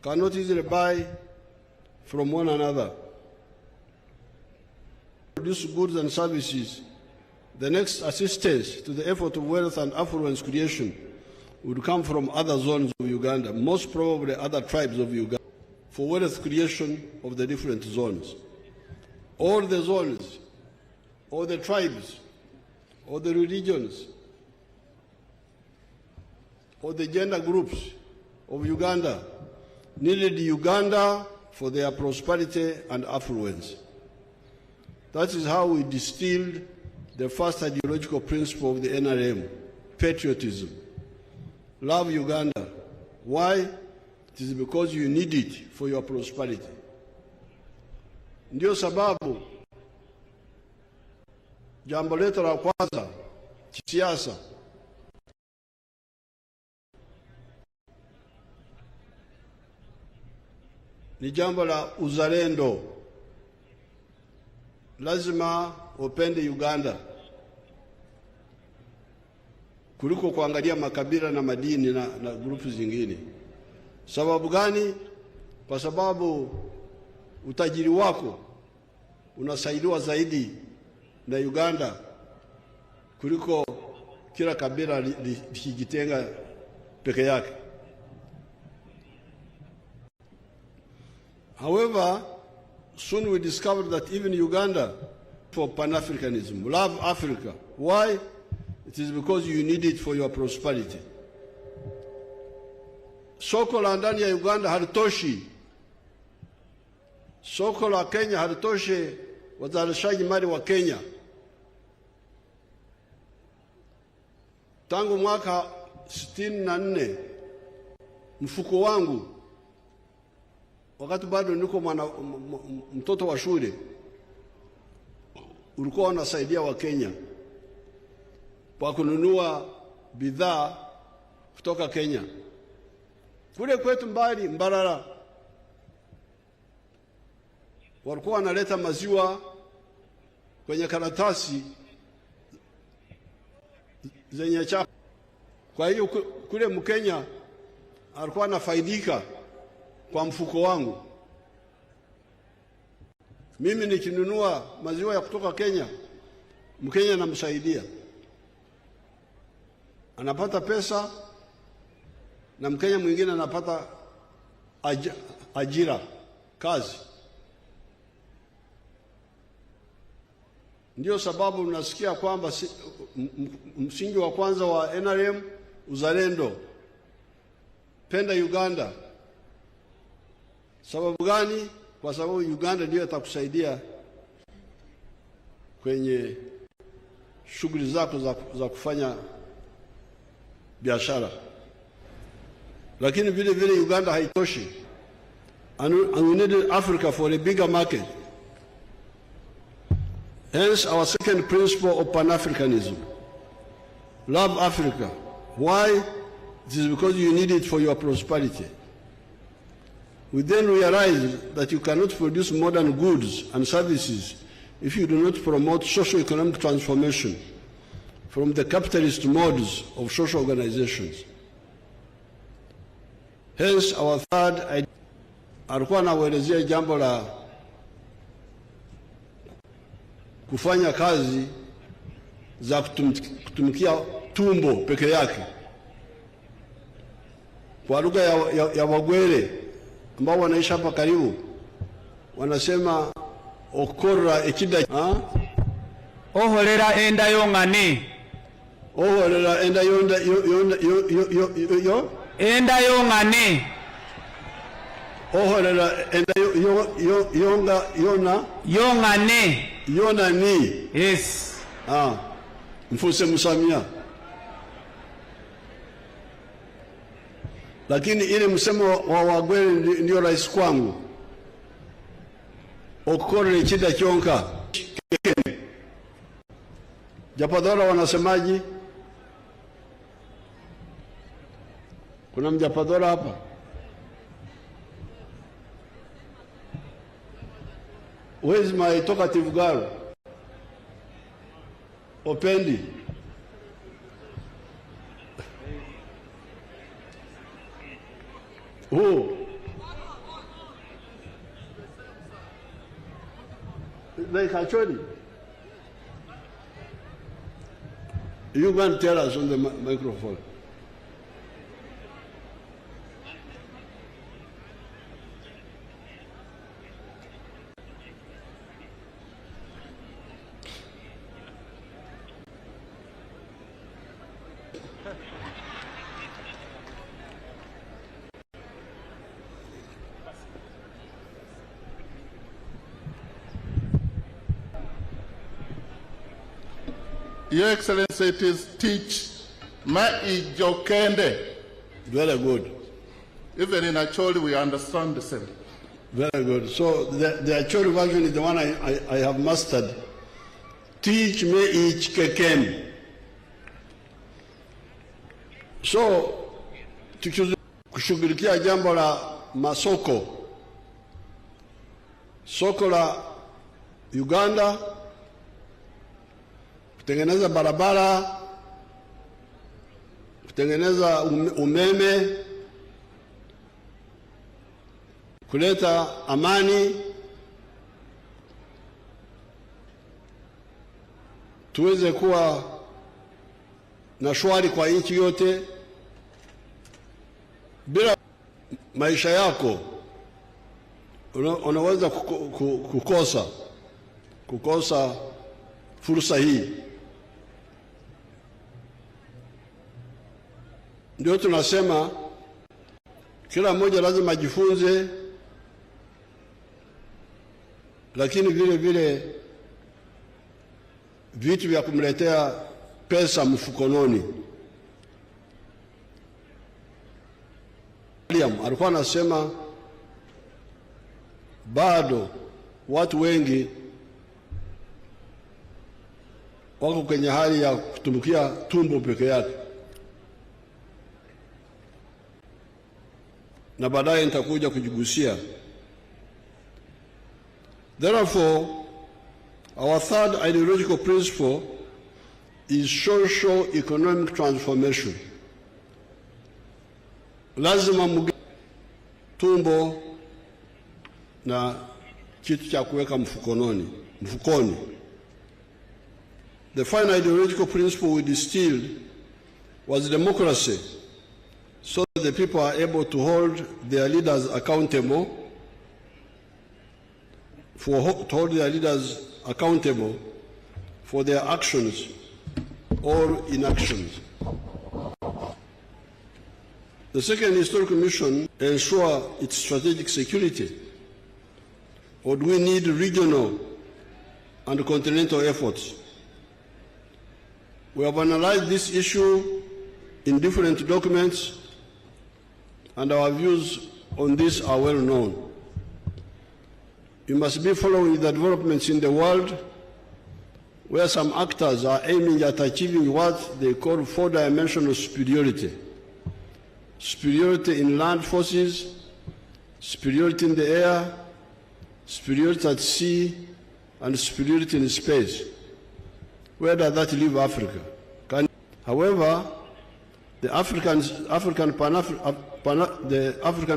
Speaker 9: cannot easily buy from one another. Produce goods and services, the next assistance to the effort of wealth and affluence creation would come from other zones of Uganda, most probably other tribes of Uganda, for wealth creation of the different zones. All the zones, all the tribes, all the religions, all the gender groups of Uganda needed Uganda for their prosperity and affluence. That is how we distilled the first ideological principle of the NRM, patriotism. Love Uganda. Why? It is because you need it for your prosperity. Ndio sababu jambo letu la kwanza kisiasa ni jambo la uzalendo. Lazima upende Uganda kuliko kuangalia makabila na madini na grupu zingine. Sababu gani? Kwa sababu utajiri wako unasaidiwa zaidi na Uganda kuliko kila kabila likijitenga peke yake. However, soon we discovered that even Uganda, for Pan-Africanism, love Africa. Why? It is because you need it for your prosperity. Soko la ndani ya Uganda halitoshi. Soko la Kenya halitoshi wazalishaji mali wa Kenya. Tangu mwaka 64 mfuko wangu, wakati bado niko mtoto wa shule, ulikuwa unasaidia wa Kenya kwa kununua bidhaa kutoka Kenya. Kule kwetu mbali Mbarara walikuwa wanaleta maziwa kwenye karatasi zenye chapa. Kwa hiyo kule Mkenya alikuwa anafaidika kwa mfuko wangu. Mimi nikinunua maziwa ya kutoka Kenya, Mkenya anamsaidia, anapata pesa, na Mkenya mwingine anapata ajira, kazi. Ndio sababu unasikia kwamba msingi wa kwanza wa NRM uzalendo, penda Uganda. Sababu gani? Kwa sababu Uganda ndio itakusaidia kwenye shughuli zako za kufanya biashara. Lakini vile vile Uganda haitoshi. And we need Africa for a bigger market. Hence our second principle of Pan-Africanism. Love Africa. Why? It is because you need it for your prosperity. We then realize that you cannot produce modern goods and services if you do not promote socio-economic transformation from the capitalist modes of social organizations. Hence our third idea. Alikuwa anaelezea jambo la kufanya kazi za kutumikia tumbo peke yake. Kwa lugha ya Wagwere ambao wanaishi hapa karibu, wanasema okora ekida
Speaker 3: oholera enda yongane,
Speaker 9: oholera enda
Speaker 3: enda yongane,
Speaker 9: oholera enda
Speaker 3: yongane,
Speaker 9: yona ni.
Speaker 3: Yes.
Speaker 9: Mfuse musamia. Lakini ile msemo wa Wagwere ndio rahisi kwangu. Okore chida chonka Japadora wanasemaji? Kuna mjapadora hapa? Where is my talkative girl? Opendi? Who? Like actually? You can tell us on the microphone.
Speaker 12: Your Excellency, it is teach Maijokende.
Speaker 9: Very good.
Speaker 12: Even in Acholi, we understand the same.
Speaker 9: Very good. So the Acholi version is the one I have mastered. Teach me each keken. So kushughulikia jambo la masoko. Soko la Uganda, kutengeneza barabara, kutengeneza umeme, kuleta amani, tuweze kuwa na shwari kwa nchi yote. Bila maisha yako unaweza kukosa fursa hii. Ndio tunasema kila mmoja lazima ajifunze, lakini vile vile vitu vya kumletea pesa mfukononi. William alikuwa anasema bado watu wengi wako kwenye hali ya kutumikia tumbo peke yake, na baadaye nitakuja kujigusia. Therefore, our third ideological principle is socio-economic transformation. Lazima tumbo na kitu cha kuweka mfukoni. The final ideological principle we distilled was democracy, so that the people are able to hold their leaders accountable for their actions or inactions. The second historical mission ensure its strategic security. Or do we need regional and continental efforts? We have analyzed this issue in different documents, and our views on this are well known. You must be following the developments in the world, where some actors are aiming at achieving what they call four-dimensional superiority. Superiority in land forces, superiority in the air, superiority at sea, and superiority in space. Where does that leave Africa? However, the African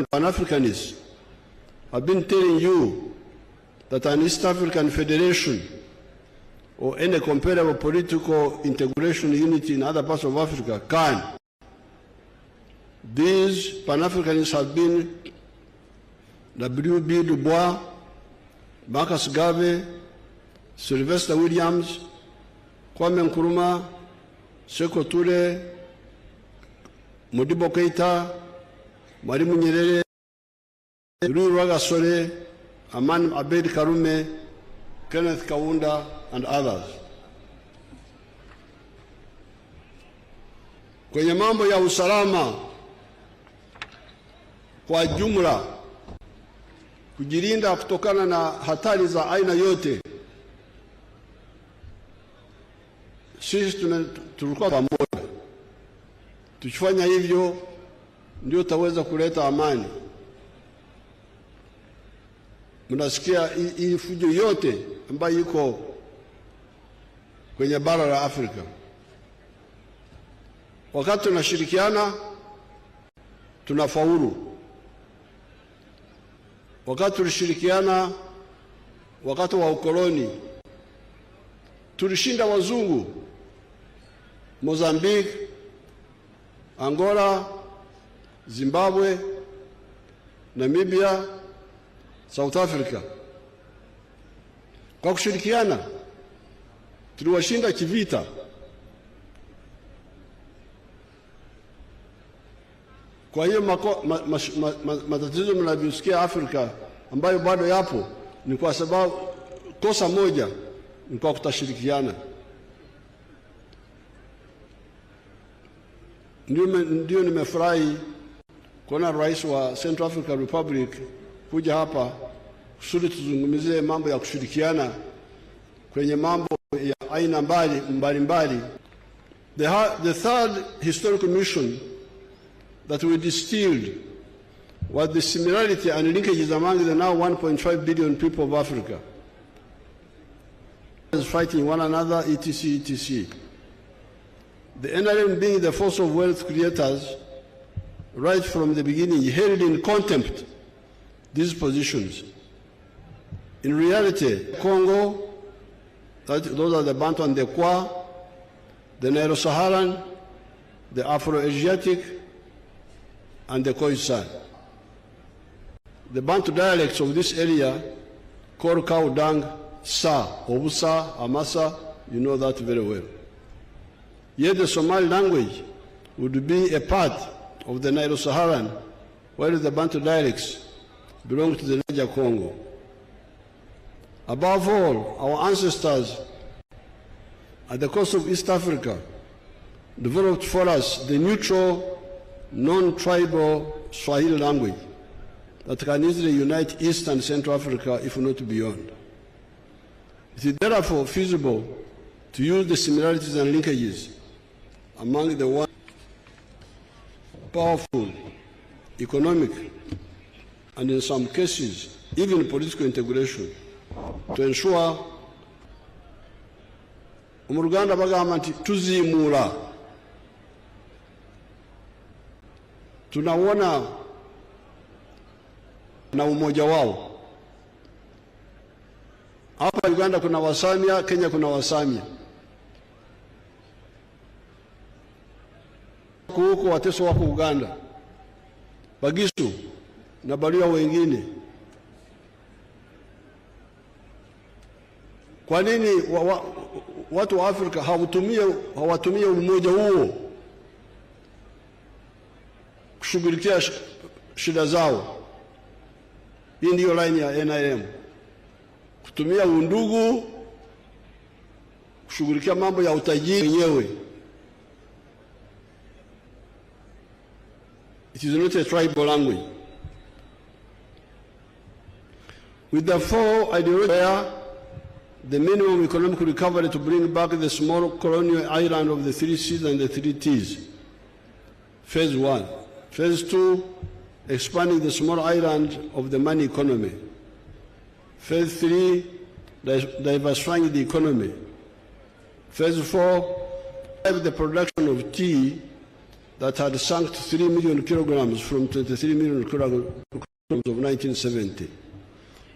Speaker 9: Pan-Africanists have been telling you that an East African Federation or any comparable political integration unity in other parts of Africa can. These Pan-Africanists have been W.B. Du Bois, Marcus Garvey, Sylvester Williams, Kwame Nkrumah, Sekou Toure, Modibo Keita, Mwalimu Nyerere, Louis Rwagasore, Aman Abeid Karume, Kenneth Kaunda, and others. Kwenye mambo ya usalama kwa jumla, kujilinda kutokana na hatari za aina yote, sisi tulikuwa pamoja. Tukifanya hivyo ndio tutaweza kuleta amani. Mnasikia hii fujo yote ambayo iko kwenye bara la Afrika. Wakati tunashirikiana tunafaulu. Wakati tulishirikiana wakati wa ukoloni tulishinda wazungu. Mozambique, Angola, Zimbabwe, Namibia, South Africa. Kwa kushirikiana tuliwashinda kivita. Kwa hiyo matatizo mnavyosikia Afrika ambayo bado yapo ni kwa sababu kosa moja ni kwa kutashirikiana. Ndio nimefurahi kuona rais wa Central African Republic kuja hapa kusudi tuzungumzie mambo ya kushirikiana kwenye mambo ya aina mbalimbali. The third historical mission that we distilled was the similarity and linkages among the now 1.5 billion people of Africa, fighting one another, etc., etc. The NRM, being the force of wealth creators, right from the beginning, held in contempt these positions. In reality, Congo, those are the Bantu and the Kwa, the Nilo-Saharan, the Afro-Asiatic, and the Khoisan. The Bantu dialects of this area call cow dung Sa, Obusa, Amasa, you know that very well. Yet the Somali language would be a part of the Nilo-Saharan, while the Bantu dialects belong to the Niger Congo. Above all, our ancestors at the coast of East Africa developed for us the neutral, non-tribal Swahili language that can easily unite East and Central Africa, if not beyond. It is therefore feasible to use the similarities and linkages among the one powerful, economic, and in some cases, even political integration to ensure umuruganda bagamba nti tuzimula. Tunaona na umoja wao. Hapa Uganda kuna Wasamia, Kenya kuna Wasamia. Huko Wateso wako Uganda, Bagisu na Baluya wengine. Kwa nini watu wa Afrika hawatumie umoja huo kushughulikia shida zao? Hii ndiyo line ya NIM, kutumia undugu kushughulikia mambo ya utajiri wenyewe. It is not a tribal language. With the four ideologies, the minimum economic recovery to bring back the small colonial island of the 3 C's and the 3 T's. Phase 1. Phase 2, expanding the small island of the money economy. Phase 3, diversifying the economy. Phase 4, the production of tea that had sunk to 3 million kilograms from 23 million kilograms of 1970.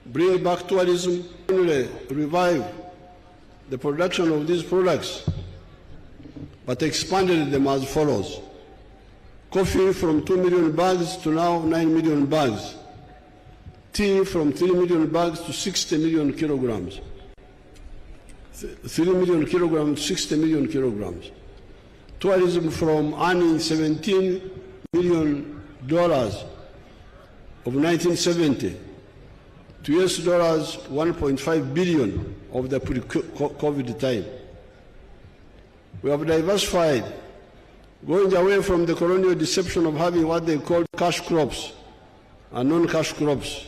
Speaker 9: Bring back tourism, revive the production of these products, but expanded them as follows. Coffee from 2 million bags to now 9 million bags. Tea from 3 million bags to 60 million kilograms. 3 million kilograms, 60 million kilograms. Tourism from earning $17 million of 1970 to $1.5 billion of the pre-COVID time. We have diversified, going away from the colonial deception of having what they call cash crops and non-cash crops.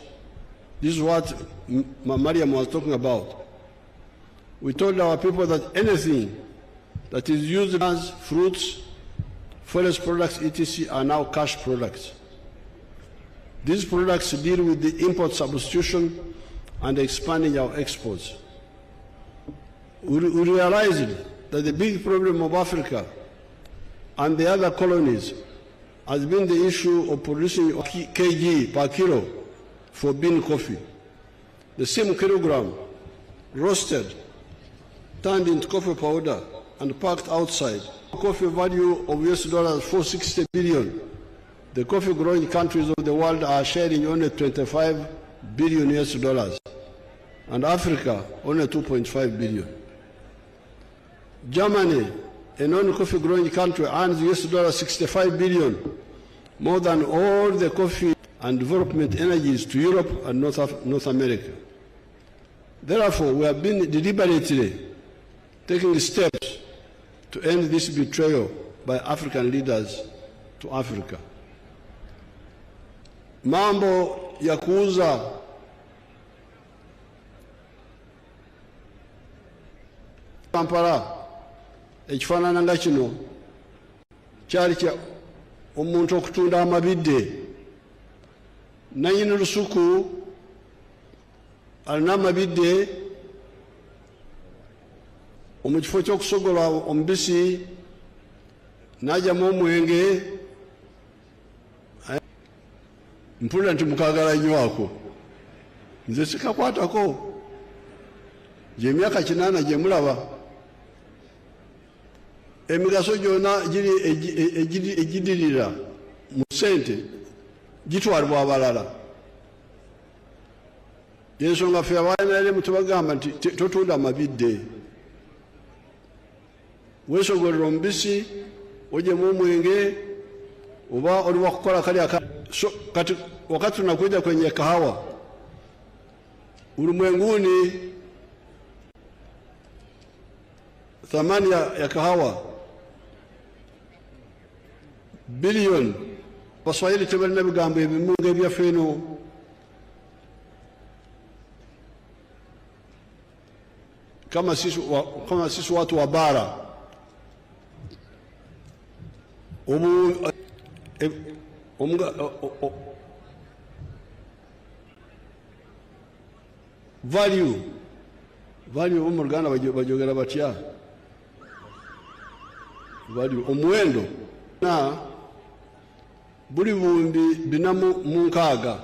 Speaker 9: This is what Mariam was talking about. We told our people that anything that is used as fruits, forest products, etc. are now cash products. These products deal with the import substitution and expanding our exports. We realized that the big problem of Africa and the other colonies has been the issue of producing kg per kilo for bean coffee. The same kilogram roasted, turned into coffee powder and packed outside. Coffee value of US dollars 460 billion. The coffee growing countries of the world are sharing only 25 billion US dollars, and Africa only 2.5 billion. Germany, a non-coffee growing country, earns US dollars 65 billion, more than all the coffee and development energies to Europe and North America. Therefore, we have been deliberately taking steps to end this betrayal by African leaders to Africa. Mambo ya kuuza Kampala ekifaanana nga kino kyali kya omuntu okutunda amabidde, nannyini lusuku alina amabidde mu kifo ky'okusogola omubisi n'ajjamu omwenge, mpulira nti mukaagala nnyo ako, nze sikakwatako, gye emyaka 8 gye mulaba. Emigaso gyonna giri egidirira mu ssente gitwalibwa abalala. Yensonga ffe abaNRM tubagamba nti totunda amabidde, weesogolera omubisi ogyemu omwenge oba oli wakukola kali kati wakati tunakuja kwenye kahawa ulimwenguni, thamani ya kahawa bilioni. Baswahili tebalina bigambo ebimunga ebyaffe eno. Kama sisi watu wa bara value mu Luganda bajogera batya? Value omuwendo na buli buwumbi 406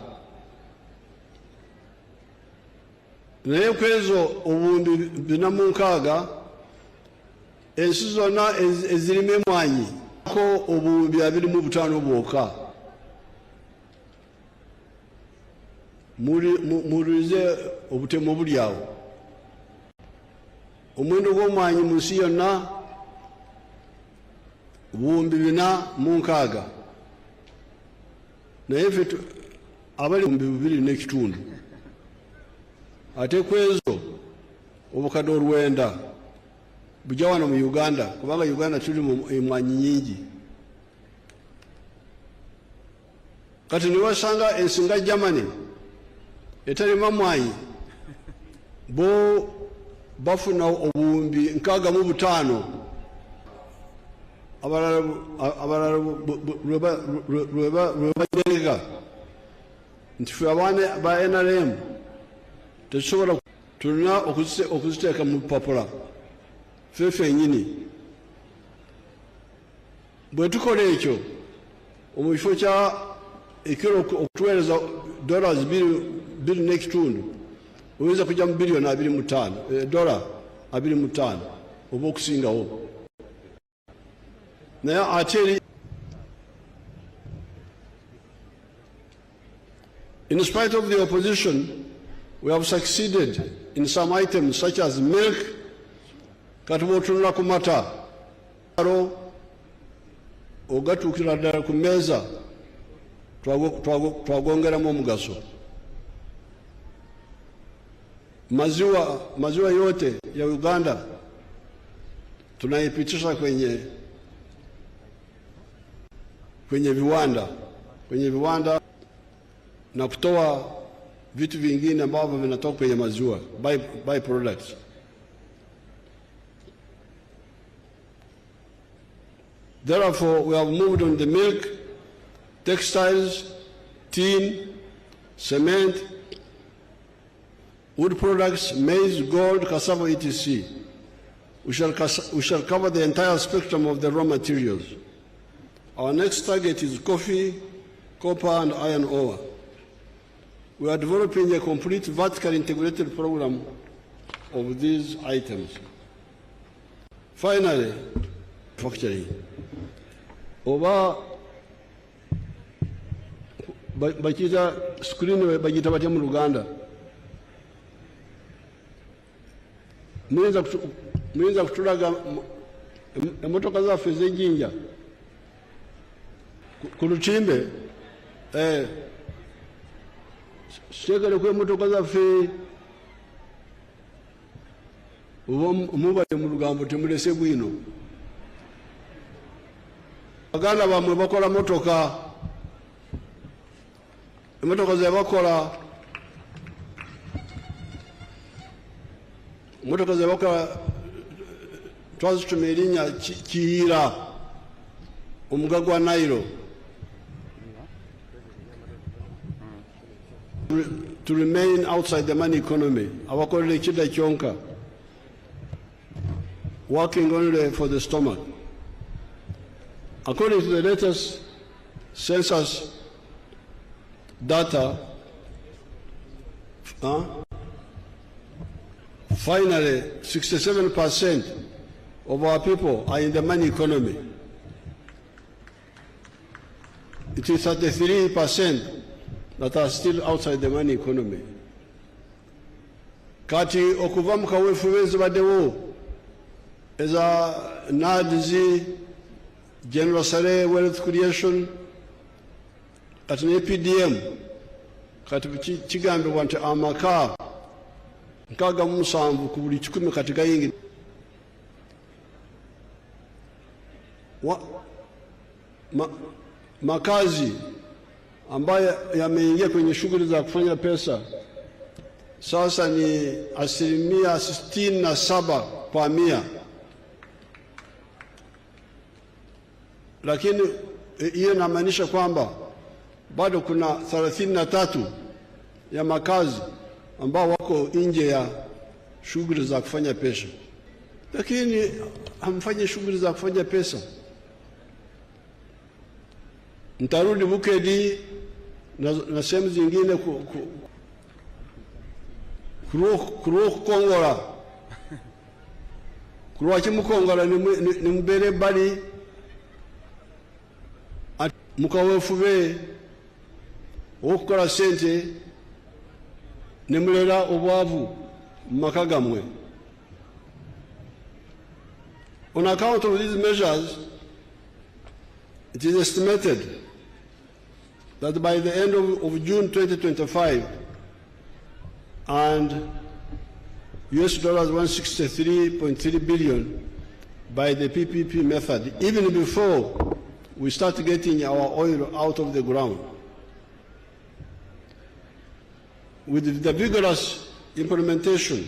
Speaker 9: naye kwezo obuwumbi 406 ensi zonna ezirimu emwanyi ko obuwumbi 25 bwokka. Murize obutemu buli awo. Omuwendo gw'omwanyi mu nsi yonna buwumbi 406 naye ffe abali buwumbi 2.5 ate kwezo obukadde 9 bujja wano mu Uganda, kubanga Uganda tuli mu emwanyi nyingi. Kati niwasanga ensi nga Germany etalima mwanyi bo bafuna obuwumbi 65 abalala lwebajereka nti ffe abaana ba NRM tetusobola, tulina okuziteeka mu papula ffe ffennyini. Bwe tukola ekyo mu kifo kya ekiro okutuweereza dollars 2.5 oyinza kujja mu billion 25 dola 25 oba okusingawo. Naye ate in spite of the opposition, we have succeeded in some items such as milk. Kati bw'otunula ku mata ogatuukira ddala ku mmeeza twagongeramu omugaso. Maziwa yote ya Uganda tunaipitisha kwenye viwanda na kutoa vitu vingine ambavyo vinatoka kwenye maziwa, by products. Therefore, we have moved on the milk, textiles, tin, cement, wood products, maize, gold, cassava, etc. We shall cover the entire spectrum of the raw materials. Our next target is coffee, copper, and iron ore. We are developing a complete vertically integrated program of these items. Finally, factory. Oba bakita screen bagita batya mu Luganda. Muyinza kutulaga emmotoka zaffe ez'ejjinja ku Lutimbe seegaleko emmotoka zaffe oba mubale mu lugambo temulese bwino. Baganda bamwe bakola motoka, emmotoka ze bakola twazituma erinnya Kiyiira omuga gwa Nairo to remain outside the money economy. Abakolera ekidda kyonka, working only for the stomach. According to the latest census data, finally 67% of our people are in the money economy. It is 33% that are still outside the money economy. Kati okuva mu kaweefube ezibaddewo eza NADS, General Sale Wealth Creation, kati ne PDM, kati kigambibwa nti amaka 67 ku buli 100 kati gayingi. Makazi ambayo yameingia kwenye shughuli za kufanya pesa sasa ni 67%, lakini hiyo inamaanisha kwamba bado kuna 33 ya makazi ambao wako nje ya shughuli za kufanya pesa, lakini hamfanye shughuli za kufanya pesa. Ntarudi Bukedi na sehemu zingine kuruo kukongola kuruwa kimukongola ni mbere bali mukaweefube okukola sente ne mulera obwavu mu maka gammwe. On account of these measures, it is estimated that by the end of June 2025 and US dollars 163.3 billion by the PPP method, even before we start getting our oil out of the ground. With the vigorous implementation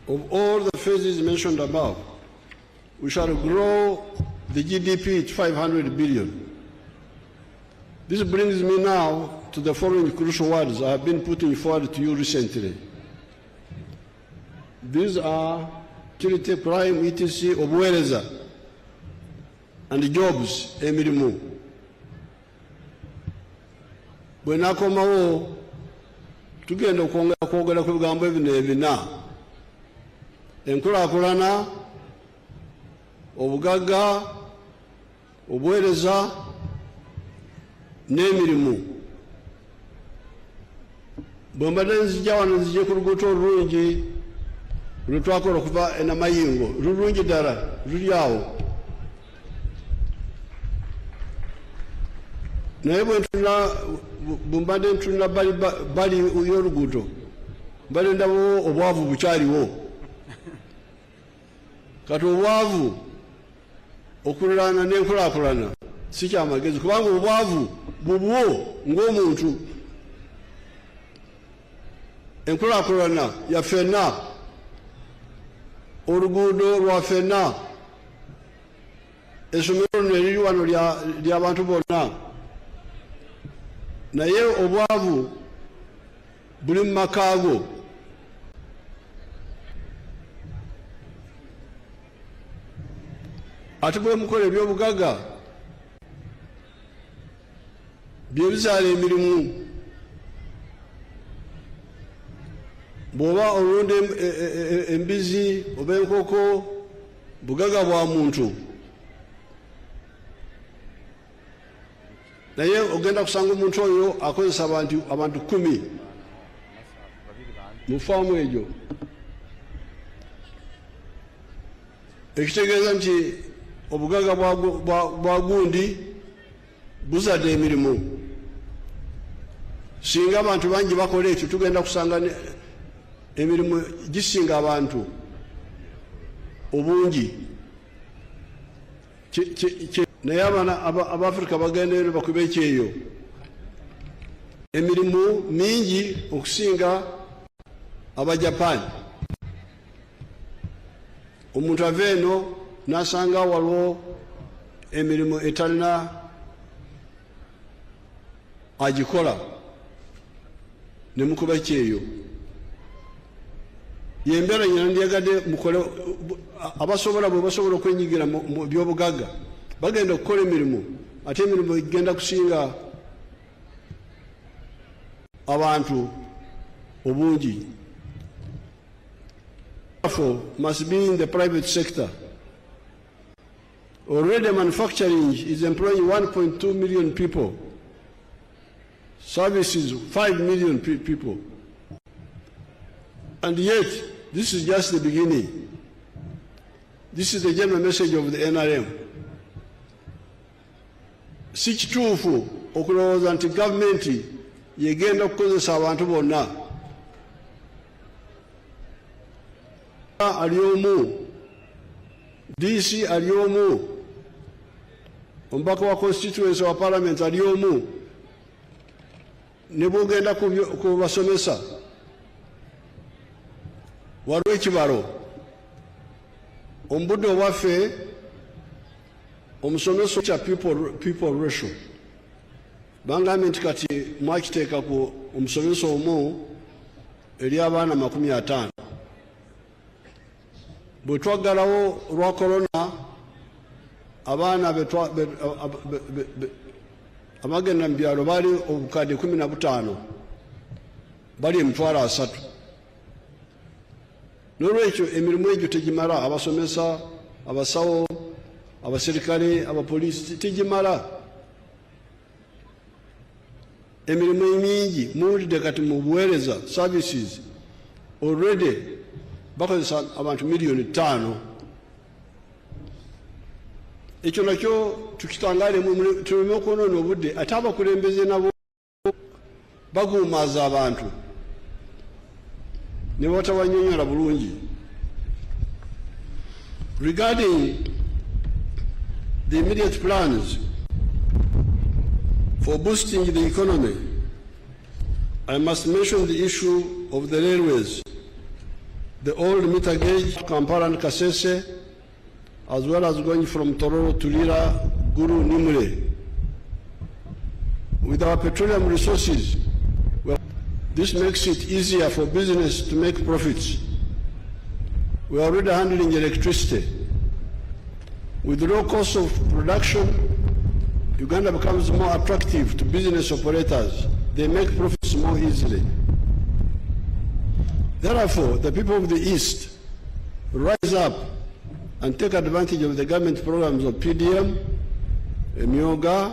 Speaker 9: of all the phases mentioned above, we shall grow the GDP to 500 billion. This brings me now to the following crucial words I have been putting forward to you recently. These are security, crime, etc., obuweereza, and jobs, emirimu. Bwe nakomawo tugenda okwogera ku bigambo ebino ebina: enkulaakulana, obugagga, obuweereza n'emirimu. Bwe mbadde nzija wano nzije ku luguudo olulungi lwetwakola okuva enamayingo, lulungi ddala, luli awo. Naye bwe mbadde ntunula bali y'oluguudo mbadde ndabawo obwavu bukyaliwo. Kati obwavu okululana n'enkulaakulana si kyamagezi, kubanga obwavu bubwo ng'omuntu. enkulaakulana ya ffenna, oluguudo lwa ffenna, essomero lino eriri wano ly'abantu bonna, naye obwavu buli mu makaago. Ate bwe mukola ebyobugagga bye bizaala emirimu. Bw'oba olunda embizi oba enkoko, bugagga bwa muntu, naye ogenda kusanga omuntu oyo akozesa abantu 10 mu faamu egyo. Ekitegeeza nti obugagga bwa gundi buzadde emirimu. Singa abantu bangi bakola ekyo, tugenda kusanga emirimu gisinga abantu obungi. Naye abaana Abafrika bagenda eno bakuba ekyeyo. Emirimu mingi okusinga Abajapani. Omuntu ava eno n'asanga waliwo emirimu etalina agikola, ne mukuba ekyeyo. Yembeera nyina ndyagadde mukole, abasobola bwe basobola okwenyigira mu byobugagga bagenda okukola emirimu, ate emirimu egenda kusinga abantu obungi. Therefore, must be in the private sector. Already manufacturing is employing 1.2 million people. Services, 5 million people. And yet, this is just the beginning. This is the general message of the NRM. Si kituufu okulowooza nti gavumenti yegenda okukozesa abantu bonna. Ali omu, DC ali omu, omubaka wa constituency wa parliament ali omu, ne bwogenda ku basomesa waliwo ekibalo. Omubudde obwaffe omusomesa kya people ratio bangambye nti kati mwakiteeka ku omusomesa omu eri abaana 50. Bwe twaggalawo lwa korona, abaana abagenda mu byalo baali obukadde 15 bali emitwalo 3. N'olwekyo emirimu egyo tegimala. Abasomesa, abasawo, abaserikale, abapoliisi tegimala. Emirimu emingi muwulidde kati mu buweereza services already bakozesa abantu 5 million. Ekyo nakyo tukitangaalemu, tuleme okwonoona obudde. Ate abakulembeze nabo baguumaaza abantu ne batabanyonyola bulungi. Regarding the immediate plans for boosting the economy, I must mention the issue of the railways, the old meter gauge, Kampala and Kasese, as well as going from Tororo to Lira, Guru, Nimule. With our petroleum resources, this makes it easier for business to make profits. We are already handling electricity. With low cost of production, Uganda becomes more attractive to business operators. They make profits more easily. Therefore, the people of the East rise up and take advantage of the government programs of PDM, Myoga,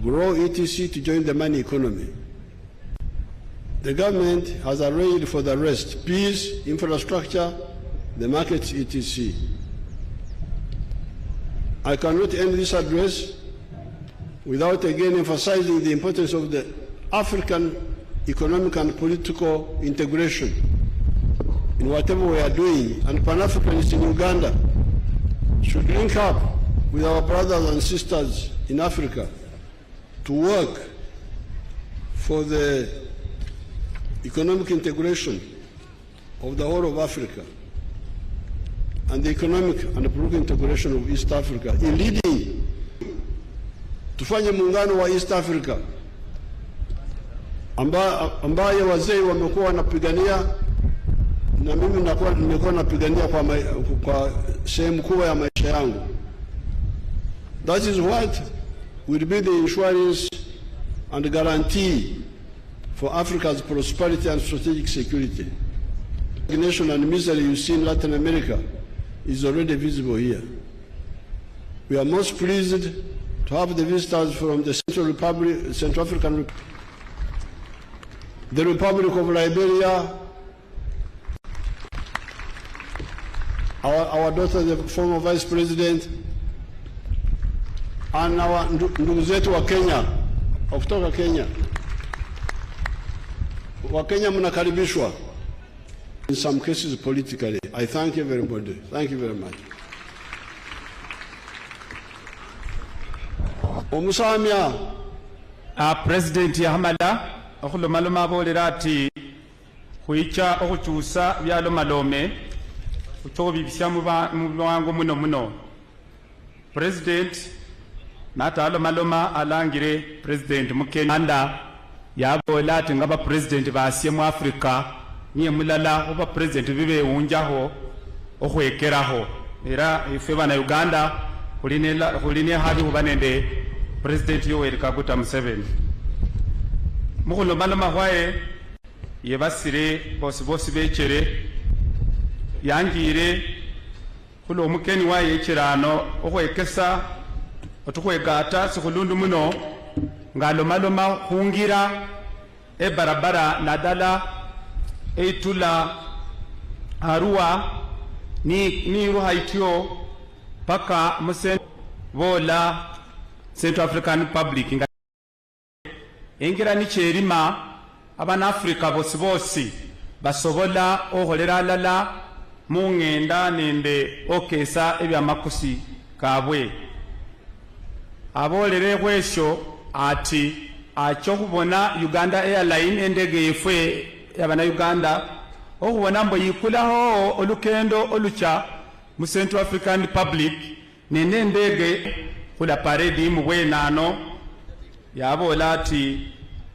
Speaker 9: Grow, etc. to join the money economy. The government has arranged for the rest: peace, infrastructure, the markets, etc. I cannot end this address without again emphasizing the importance of the African economic and political integration in whatever we are doing, and Pan-Africanists in Uganda should link up with our brothers and sisters in Africa to work for the economic integration of the whole of Africa and the economic and political integration of East Africa in leading tufanye muungano wa East Africa ambaye wazee wamekuwa wanapigania na mimi nimekuwa napigania kwa sehemu kubwa ya maisha yangu. That is what will be the insurance and guarantee for Africa's prosperity and strategic security. The nation and misery you see in Latin America is already visible here. We are most pleased to have the visitors from the Central African Republic, the Republic of Liberia, our daughter, the former Vice President, and our ndugu zetu wa Kenya, kutoka Kenya. Wa Kenya mnakaribishwa. In some cases politically. I thank everybody. Thank you very much. Omusamya
Speaker 3: President Yahamala okulomaloma abolera ati kuicha okuchusa byalo malome kutobibisya mu bwangu muno. President natalo maloma alangire President Mukenya yabola ati ngaba President basye mu Africa niye mulala oba President bibe unjaho okwekeraho era ife bana Uganda kuline hadi hubanende President Yoweri Kaguta Museveni mukulo maloma hwaye yebasire bosi bechere yangire kulo mukeni waye kirano okwekesa otukwegata sikulundu muno ngalo maloma hungira barabara nadala eitula Arua ni ruha itio paka musen vola Central African Republic ingira ni cherima abana Africa bosibosi basobola oholera lala mungenda nende okesa ebya makusi kabwe abolere kwesho ati acho kubona Uganda Airline endege ifwe yabana Uganda okubona mbo yikulaho olukendo olucha mu Central African Republic nene ndege kula parade mu bwenano yabola ati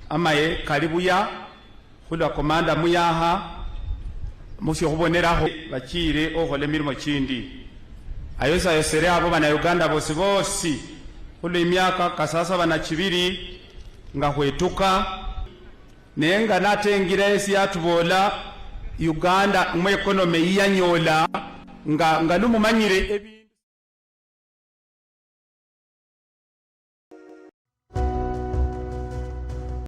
Speaker 3: amaye karibuya kula komanda muyaha musyo kuboneraho bakire ohole mirimo kindi ayosa yosere abo bana Uganda bosi kula imyaka kasasa bana kibiri nga hwetuka nenga natengira esi yatubola Uganda mu economy yanyola nga lumumanyire